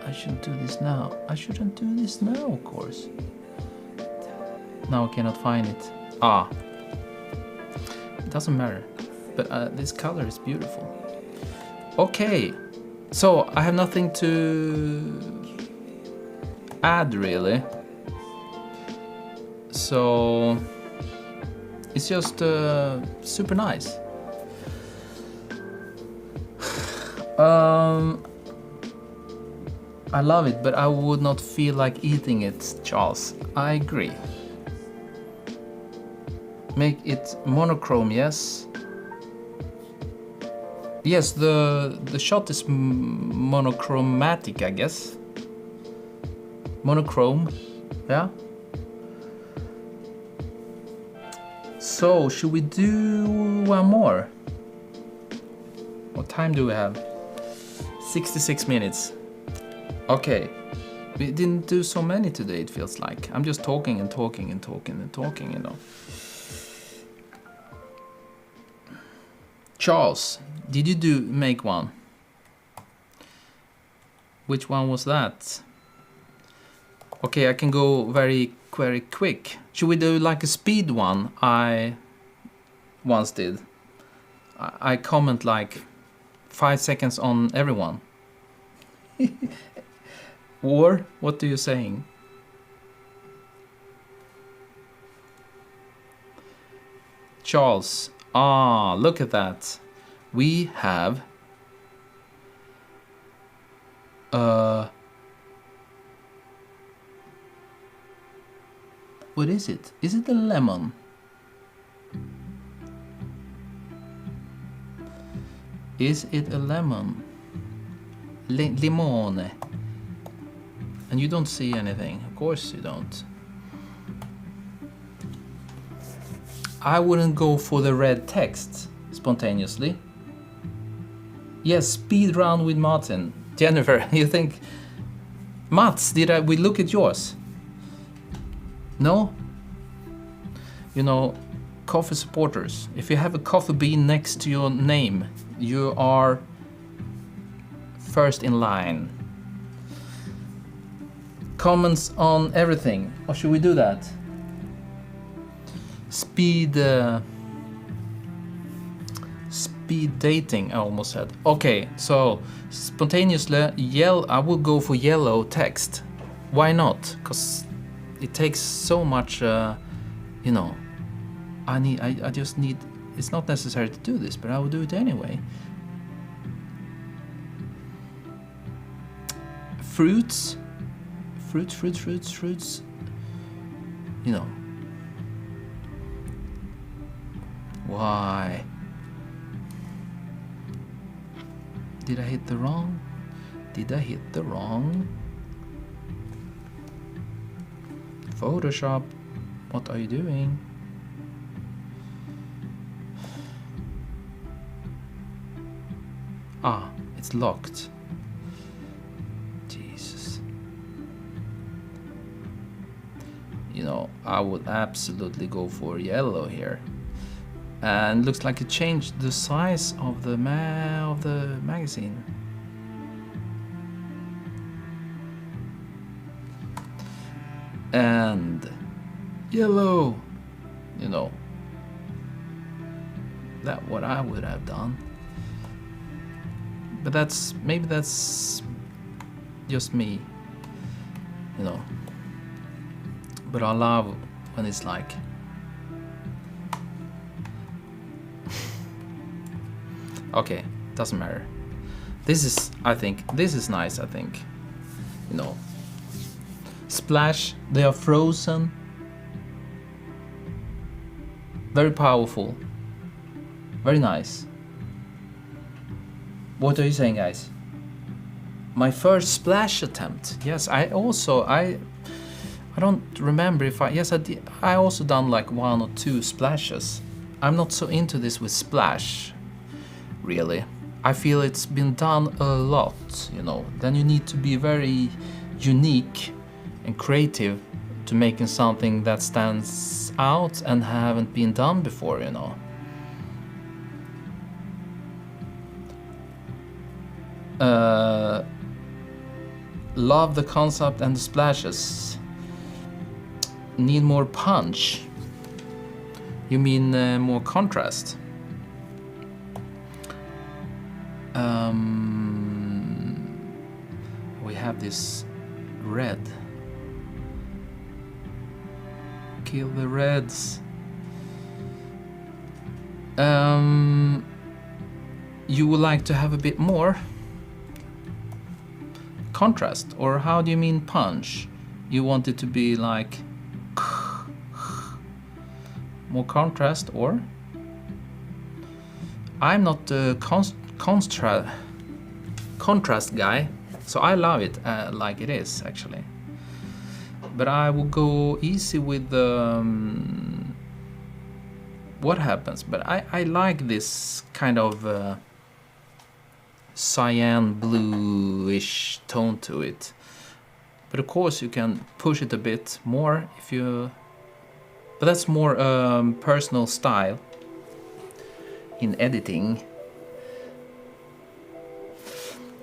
I shouldn't do this now. I shouldn't do this now, of course. Now I cannot find it. Ah. It doesn't matter. But this color is beautiful. Okay. So, I have nothing to add, really. so it's just super nice. I love it, but I would not feel like eating it, Charles. I agree. Make it monochrome, yes. Yes, the shot is monochromatic, I guess. Monochrome, yeah. So, should we do one more? What time do we have? 66 minutes. Okay. We didn't do so many today, it feels like. I'm just talking and talking and talking and talking, you know. Charles, did you make one? Which one was that? Okay, I can go very quick. Should we do like a speed one I once did? I comment like 5 seconds on everyone. Or what are you saying? Charles, look at that. We have what is it? Is it a lemon? Is it a lemon? Limone. And you don't see anything. Of course you don't. I wouldn't go for the red text spontaneously. Yes, speed round with Martin. Jennifer, you think... Mats, did we look at yours? No? You know, coffee supporters. If you have a coffee bean next to your name, you are first in line. Comments on everything. Or should we do that? Speed dating, I almost said. Okay, so spontaneously, I will go for yellow text. Why not? Because it takes so much, you know. I just need. It's not necessary to do this, but I will do it anyway. Fruits. You know. Why? Did I hit the wrong? Did I hit the wrong? Photoshop, what are you doing? It's locked. Jesus. You know, I would absolutely go for yellow here. And looks like it changed the size of the magazine. And yellow, you know, that what I would have done. But maybe that's just me, you know. But I love when it's like okay, doesn't matter. This is nice, I think. You know. Splash, they are frozen. Very powerful. Very nice. What are you saying, guys? My first splash attempt. Yes, I don't remember if I did. I also done like 1 or 2 splashes. I'm not so into this with splash. Really, I feel it's been done a lot, you know. Then you need to be very unique and creative to making something that stands out and haven't been done before, you know. Love the concept and the splashes. Need more punch. You mean more contrast? We have this red. kill the reds. You would like to have a bit more contrast, or how do you mean punch? You want it to be like more contrast, or? I'm not a contrast guy, so I love it like it is actually. But I will go easy with what happens. But I like this kind of cyan bluish tone to it. But of course you can push it a bit more if you... But that's more personal style in editing.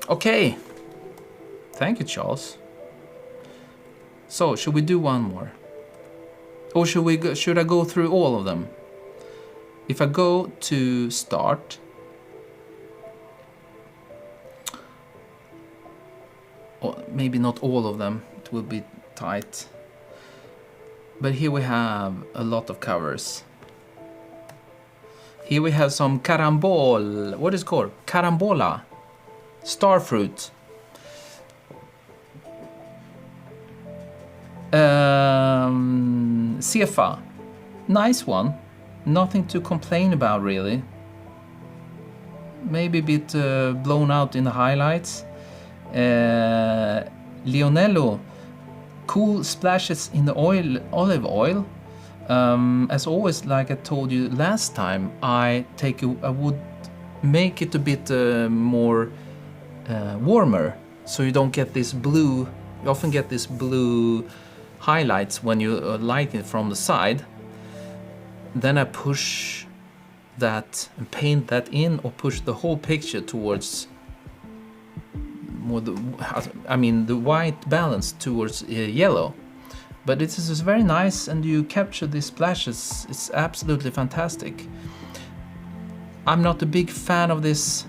Okay. Thank you, Charles. So, should we do one more? Or should I go through all of them? If I go to start, or maybe not all of them, it will be tight. But here we have a lot of covers. Here we have some carambol, what is it called? Carambola, starfruit. Cefa, nice one. Nothing to complain about really. Maybe a bit blown out in the highlights. Leonello, cool splashes in the olive oil. As always, like I told you last time, I would make it a bit more warmer, so you don't get this blue. You often get this blue highlights when you light it from the side. Then I push that and paint that in, or push the whole picture towards more the white balance towards yellow. But it is very nice, and you capture these splashes. It's absolutely fantastic. I'm not a big fan of this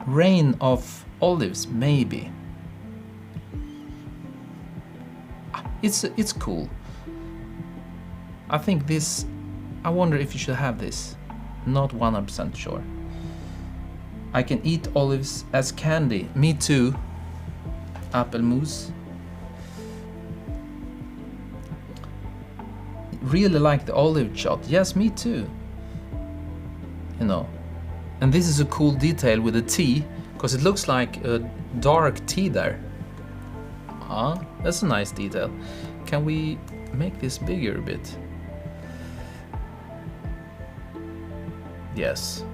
rain of olives, maybe. It's cool. I think this, I wonder if you should have this. Not 100% sure. I can eat olives as candy. Me too. Apple mousse. Really like the olive shot. Yes, me too. You know. And this is a cool detail with the tea, because it looks like a dark tea there. Ah, that's a nice detail. Can we make this bigger a bit? Yes.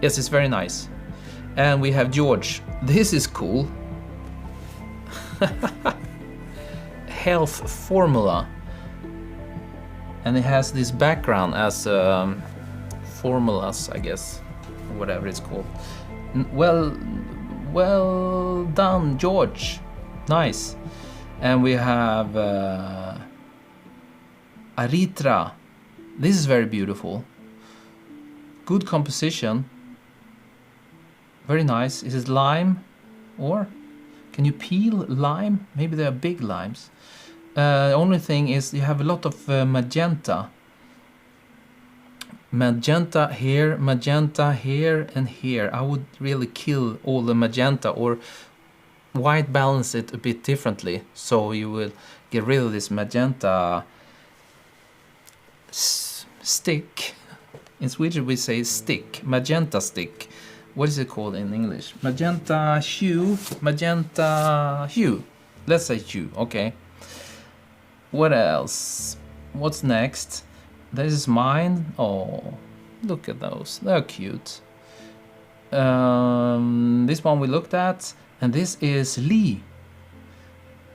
Yes, it's very nice. And we have George. This is cool. Health formula. And it has this background as formulas, I guess. Whatever it's called. Well done, George. Nice. And we have Aritra. This is very beautiful. Good composition. Very nice. Is it lime? Or can you peel lime? Maybe they are big limes. Only thing is you have a lot of magenta. Magenta here, and here. I would really kill all the magenta, or white balance it a bit differently, so you will get rid of this magenta stick. In Swedish we say stick, magenta stick. What is it called in English? Magenta hue. Let's say hue, okay. What else? What's next? This is mine. Oh, look at those. They're cute. This one we looked at. And this is Lee.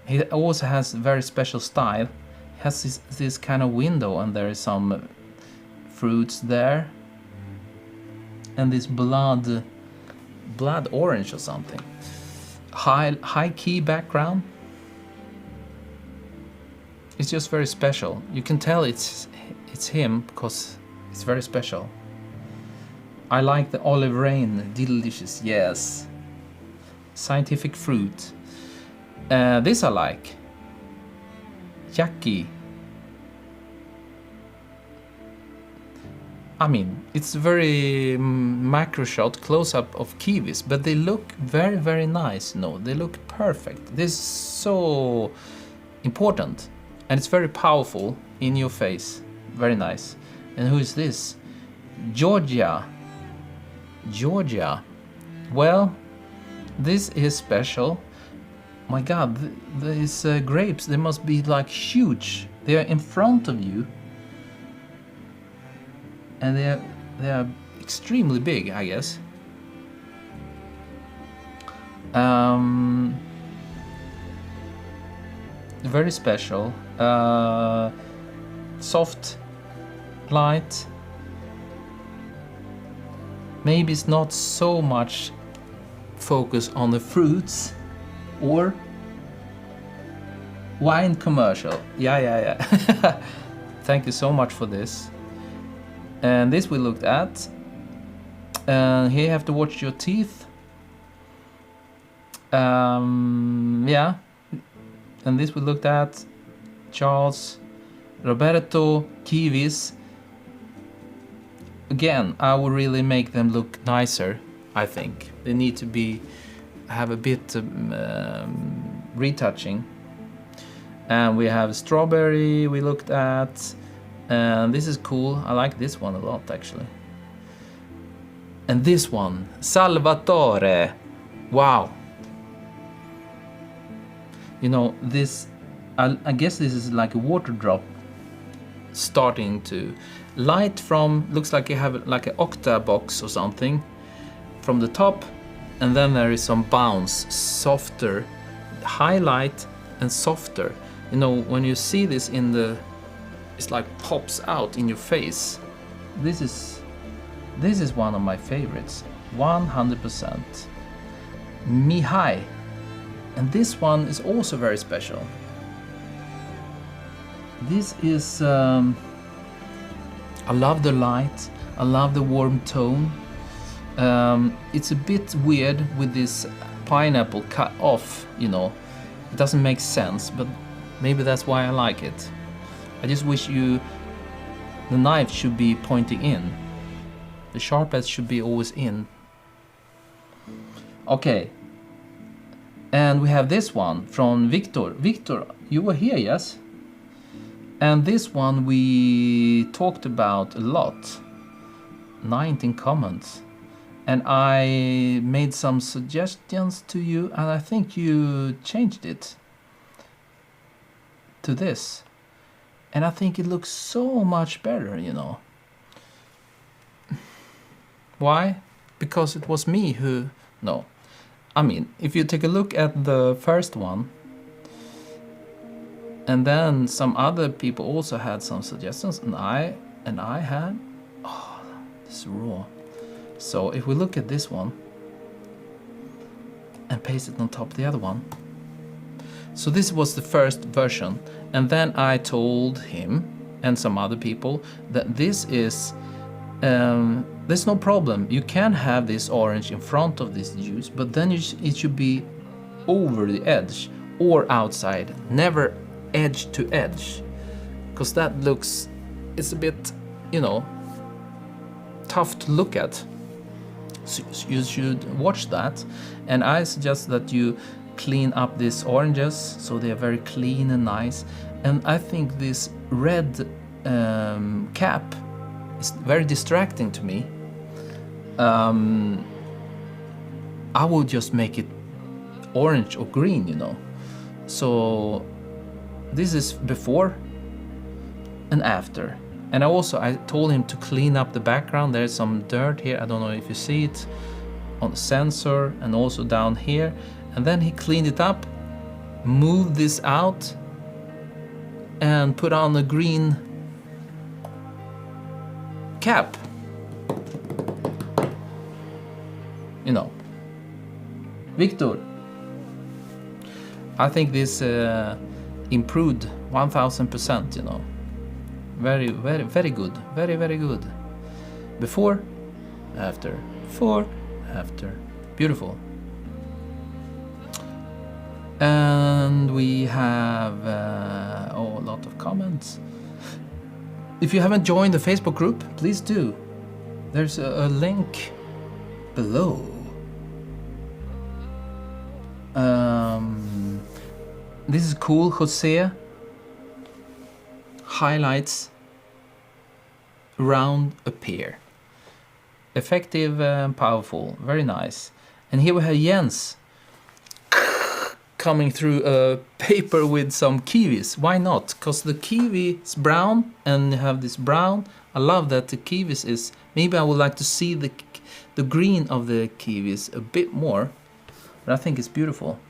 He also has very special style. He has this kind of window, and there is some fruits there. And this blood orange or something. High key background. It's just very special. You can tell it's him because it's very special. I like the olive rain. Delicious, yes. Scientific fruit. This I like. Yucky. I mean, it's very macro shot close-up of kiwis, but they look very, very nice. No, they look perfect. This is so important, and it's very powerful in your face. Very nice. And who is this? Georgia. Georgia. Well, this is special. My God, these grapes, they must be like huge. They are in front of you. And they are extremely big, I guess. Very special. Soft, light. Maybe it's not so much focus on the fruits or wine commercial. Yeah. Thank you so much for this. And this we looked at. And here you have to watch your teeth. Yeah. And this we looked at. Charles, Roberto, kiwis. Again, I would really make them look nicer, I think. They need to have a bit retouching. And we have strawberry we looked at. And this is cool. I like this one a lot, actually. And this one, Salvatore. Wow. You know, this, I guess this is like a water drop starting to light from, looks like you have like an octa box or something from the top, and then there is some bounce, softer, highlight and softer. You know, when you see this in the, it's like pops out in your face. This is one of my favorites, 100%. Mihai. And this one is also very special. This is, I love the light, I love the warm tone. It's a bit weird with this pineapple cut off, you know. It doesn't make sense, but maybe that's why I like it. I just wish the knife should be pointing in. The sharp edge should be always in. Okay. And we have this one from Victor. Victor, you were here, yes? And this one we talked about a lot. 19 comments. And I made some suggestions to you, and I think you changed it to this. And I think it looks so much better, you know. Why? Because it was me who... No. I mean, if you take a look at the first one, and then some other people also had some suggestions, and I had... Oh, this is raw. So if we look at this one, and paste it on top of the other one. So this was the first version. And then I told him and some other people that this is, there's no problem. You can have this orange in front of this juice, but then it should be over the edge or outside, never edge to edge. Because that looks, it's a bit, you know, tough to look at. So you should watch that. And I suggest that you clean up these oranges so they are very clean and nice. And I think this red cap is very distracting to me. I would just make it orange or green, you know. So this is before and after. And I told him to clean up the background. There's some dirt here, I don't know if you see it, on the sensor and also down here. And then he cleaned it up, moved this out, and put on a green cap. You know. Victor, I think this improved 1000%, you know. Very, very, very good. Very, very good. Before, after. Before, after. Beautiful. And we have a lot of comments. If you haven't joined the Facebook group, please do. There's a link below. This is cool, Jose. Highlights round appear. Effective and powerful, very nice. And here we have Jens coming through a paper with some kiwis. Why not? Because the kiwi is brown and you have this brown. I love that the kiwis is... Maybe I would like to see the green of the kiwis a bit more. But I think it's beautiful.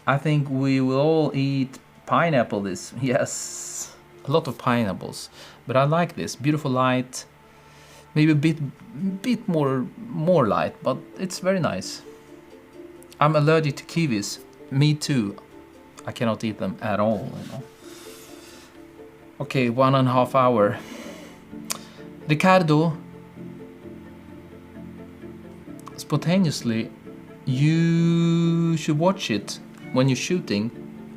I think we will all eat pineapple this. Yes, a lot of pineapples. But I like this. Beautiful light. Maybe a bit more light, but it's very nice. I'm allergic to kiwis. Me too. I cannot eat them at all, you know. Okay, 1.5 hours. Ricardo, spontaneously, you should watch it when you're shooting.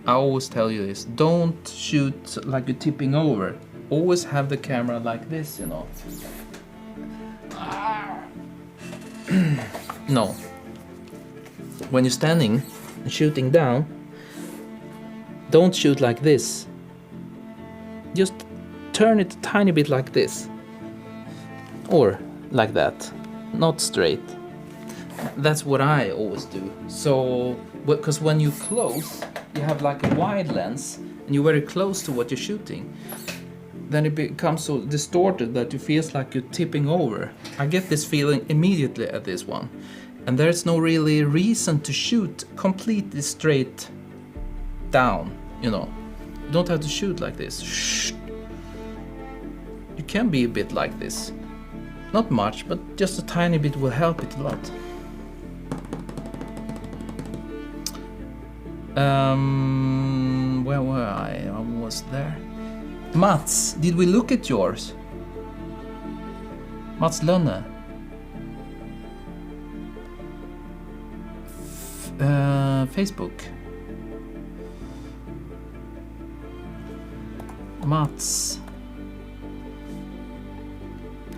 I always tell you this. Don't shoot like you're tipping over. Always have the camera like this, you know. No. When you're standing and shooting down, don't shoot like this. Just turn it a tiny bit like this. Or like that. Not straight. That's what I always do. So, because when you close, you have like a wide lens and you're very close to what you're shooting. Then it becomes so distorted that it feels like you're tipping over. I get this feeling immediately at this one. And there's no really reason to shoot completely straight down, you know. You don't have to shoot like this. Shh. You can be a bit like this. Not much, but just a tiny bit will help it a lot. Where were I? I was there. Mats, did we look at yours? Mats Lönne. Facebook. Mats.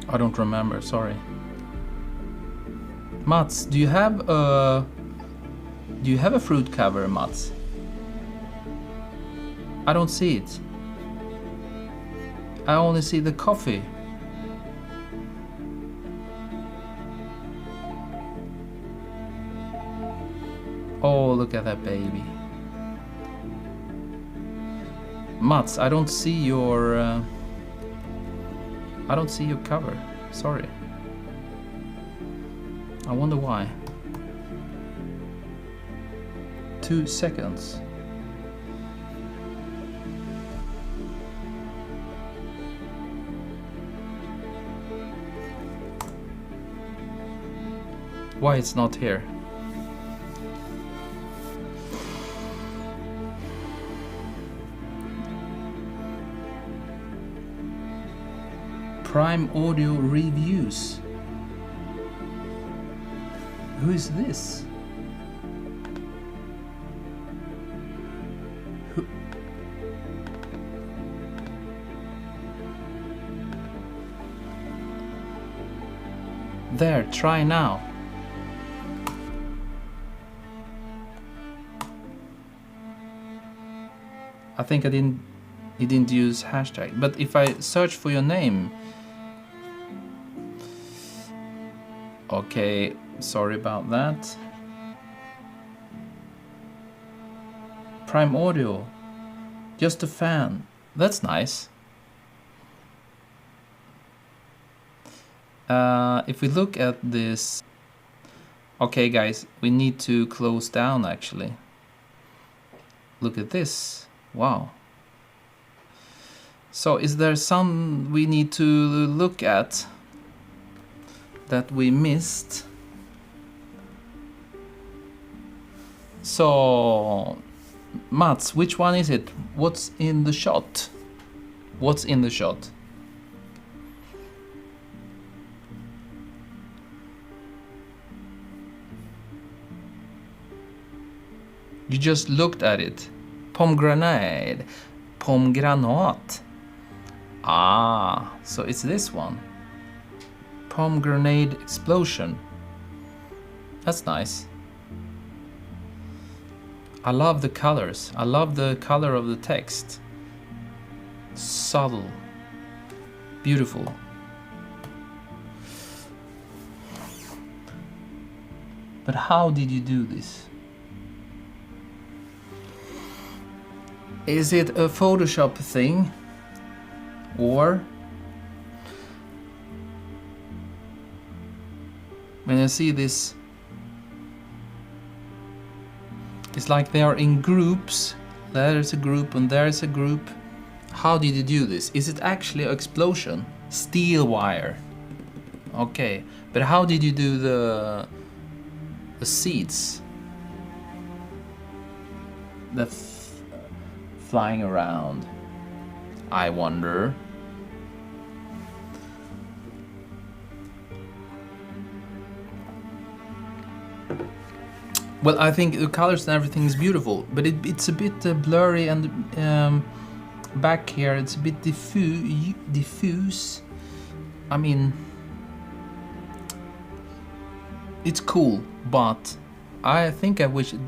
I don't remember, sorry. Mats, do you have a fruit cover, Mats? I don't see it. I only see the coffee. Oh, look at that baby. Mats, I don't see your cover. Sorry. I wonder why. 2 seconds. Why it's not here? Prime Audio Reviews. Who is this? There, try now. I think he didn't use hashtag, but if I search for your name. Okay, sorry about that. Prime Audio, just a fan. That's nice. If we look at this, okay guys, we need to close down actually. Look at this. Wow. So is there some we need to look at that we missed? So Mats, which one is it? What's in the shot? What's in the shot? You just looked at it. Pomegranate. Pomegranate. Ah, so it's this one. pomegranate explosion. That's nice. I love the colors. I love the color of the text. Subtle. Beautiful. But how did you do this? Is it a Photoshop thing? Or when I see this, it's like they are in groups. There's a group and there's a group. How did you do this? Is it actually an explosion? Steel wire. Okay, but how did you do the seeds? The flying around. I wonder. Well, I think the colors and everything is beautiful, but it's a bit blurry, and back here it's a bit diffuse. I mean, it's cool, but I think I wish it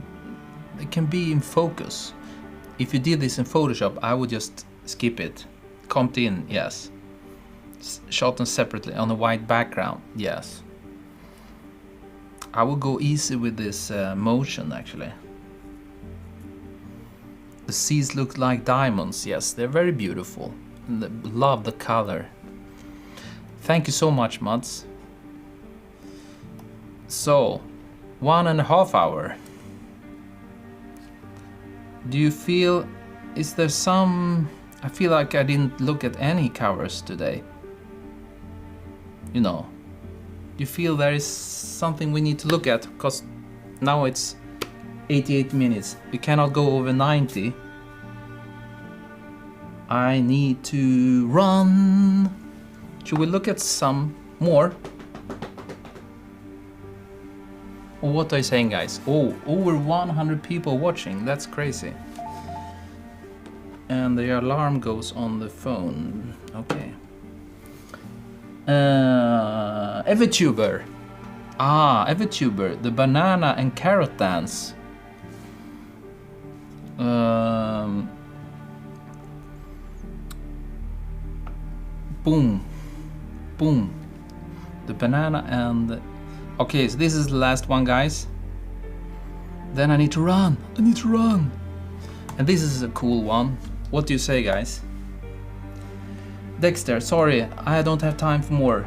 can be in focus. If you did this in Photoshop, I would just skip it. Comped in, yes. Shot them separately on a white background, yes. I would go easy with this motion, actually. The seeds look like diamonds, yes, they're very beautiful. And love the color. Thank you so much, Mads. So, 1.5 hours. Do you feel, is there some, I feel like I didn't look at any covers today. You know, you feel there is something we need to look at, because now it's 88 minutes. We cannot go over 90. I need to run. Should we look at some more? Or what are you saying, guys? Oh, over 100 people watching. That's crazy. And the alarm goes on the phone. Okay. Evertuber. Ah, Evertuber. The banana and carrot dance. Boom. Boom. The banana and... Okay, so this is the last one, guys. Then I need to run. I need to run. And this is a cool one. What do you say, guys? Dexter, sorry, I don't have time for more.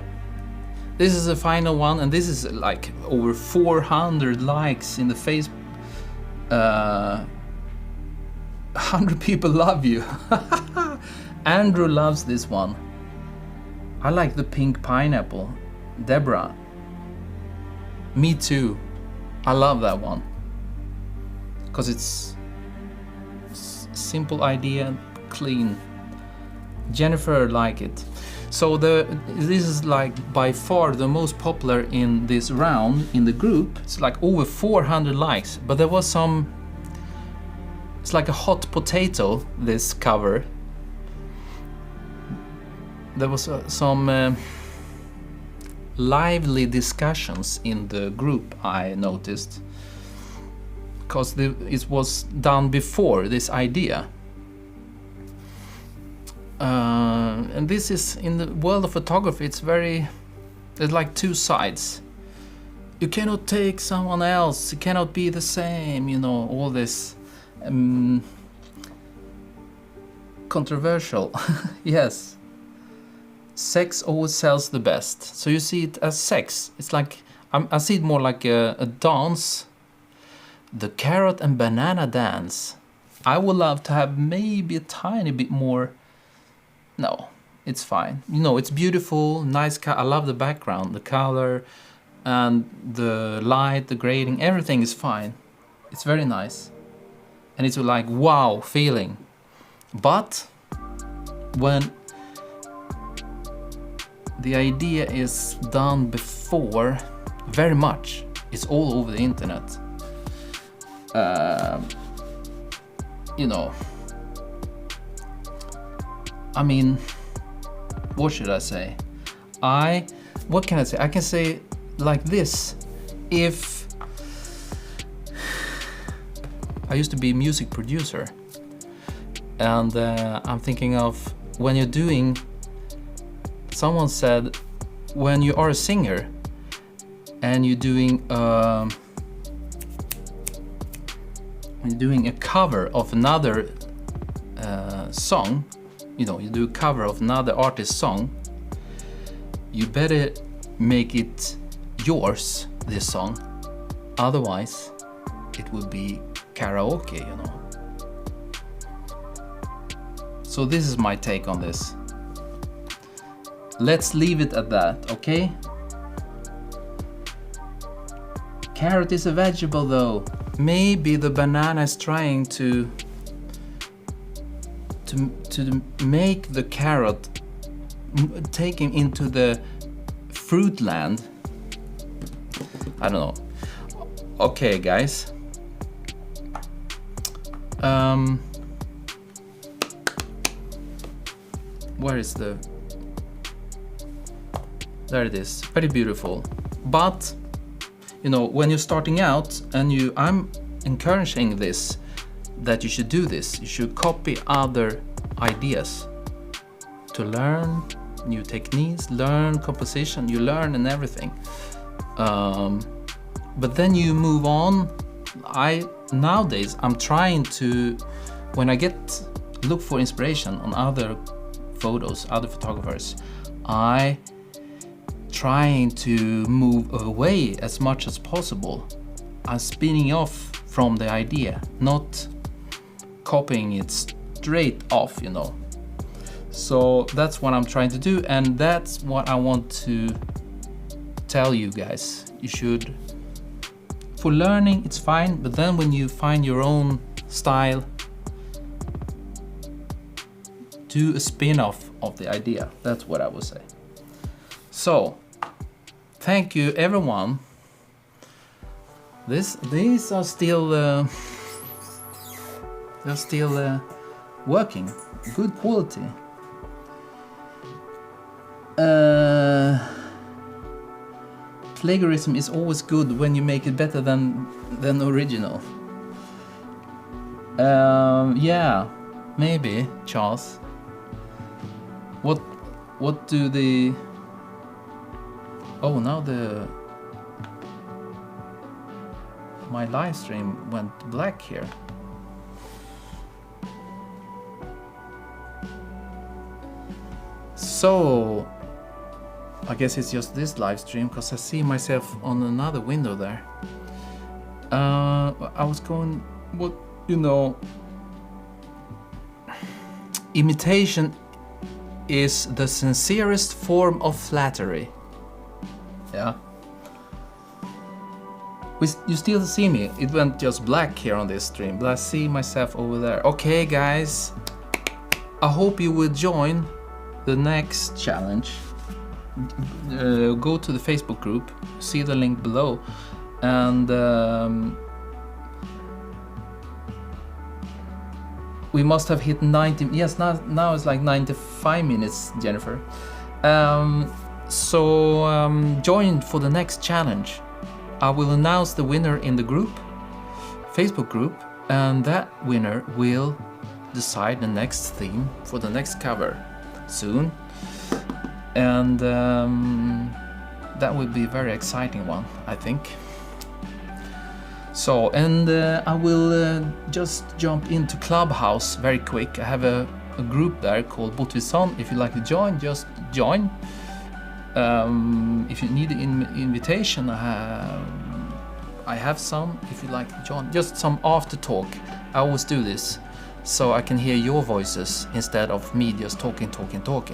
This is the final one, and this is like over 400 likes in the face. 100 people love you. Andrew loves this one. I like the pink pineapple. Deborah. Me too. I love that one. Because it's simple idea, clean. Jennifer like it. So this is like by far the most popular in this round in the group. It's like over 400 likes, but there was some, it's like a hot potato, this cover. There was some lively discussions in the group, I noticed, because it was done before this idea. And this is, in the world of photography, it's very, there's like two sides. You cannot take someone else, it cannot be the same, you know, all this controversial. Yes. Sex always sells the best. So you see it as sex. It's like, I see it more like a dance. The carrot and banana dance. I would love to have maybe a tiny bit more. No, it's fine. You know, it's beautiful, nice. I love the background, the color, and the light, the grading. Everything is fine. It's very nice. And it's like wow feeling. But when the idea is done before, very much, it's all over the internet. You know, I mean, what should I say? I what can I say? I can say like this. If I used to be a music producer, and I'm thinking of when you're doing, someone said, when you are a singer and you're doing a cover of another song, you know, you do a cover of another artist's song, you better make it yours, this song. Otherwise, it will be karaoke, you know. So this is my take on this. Let's leave it at that, okay? Carrot is a vegetable though. Maybe the banana is trying to make the carrot, take him into the fruit land. I don't know. Okay, guys. Where is the... There it is. Very beautiful. But, you know, when you're starting out and I'm encouraging this, that you should do this. You should copy other ideas to learn new techniques, learn composition, you learn and everything. But then you move on. Nowadays I'm trying to, when I look for inspiration on other photos, other photographers, I trying to move away as much as possible. I'm spinning off from the idea, not copying it straight off, you know. So that's what I'm trying to do, and that's what I want to tell you guys. You should, for learning it's fine, but then when you find your own style, do a spin-off of the idea. That's what I would say. So thank you everyone. These are still they're still working, good quality. Plagiarism is always good when you make it better than original. Yeah, maybe, Charles. What do the... Oh, now my live stream went black here. So I guess it's just this live stream because I see myself on another window there. I was going, what, you know, imitation is the sincerest form of flattery. Yeah. You still see me. It went just black here on this stream, but I see myself over there. Okay, guys. I hope you will join the next challenge. Go to the Facebook group, see the link below, and we must have hit 90. Yes, now it's like 95 minutes, Jennifer. So join for the next challenge. I will announce the winner in the group, Facebook group, and that winner will decide the next theme for the next cover soon. And that will be a very exciting one, I think. So, and I will just jump into Clubhouse very quick. I have a group there called Botvidsson. If you'd like to join, just join. If you need an invitation, I have some. If you'd like to join, just some after talk. I always do this, so I can hear your voices instead of me just talking.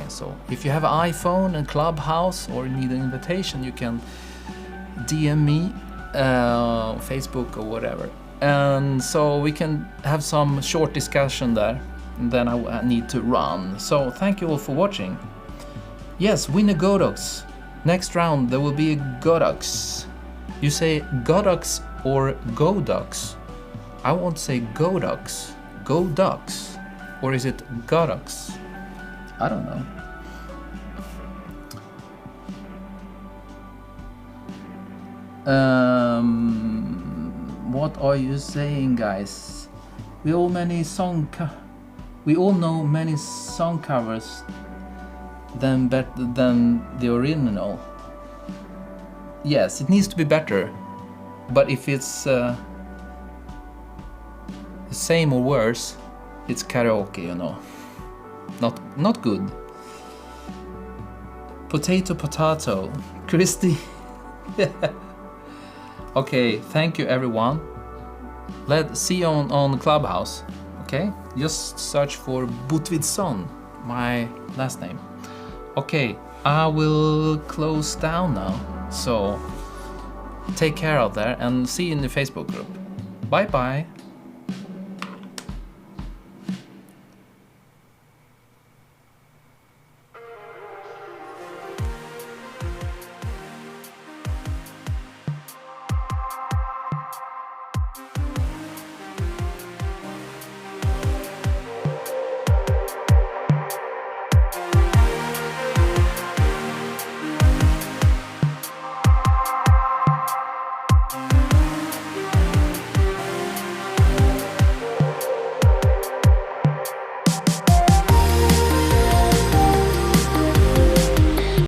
So if you have an iPhone and Clubhouse or need an invitation, you can DM me, Facebook or whatever, and so we can have some short discussion there. And then I need to run. So thank you all for watching. Yes, winner Godox. Next round there will be a Godox. You say Godox or Godox? I won't say Godox. Godox. Or is it Godox? I don't know. What are you saying, guys? We all know many song covers better than the original. Yes, it needs to be better, but if it's the same or worse, it's karaoke, you know. Not good. Potato, Christy. Okay, thank you everyone. Let's see you on Clubhouse. Okay, just search for Botvidsson, my last name. Okay, I will close down now. So take care out there and see you in the Facebook group. Bye bye.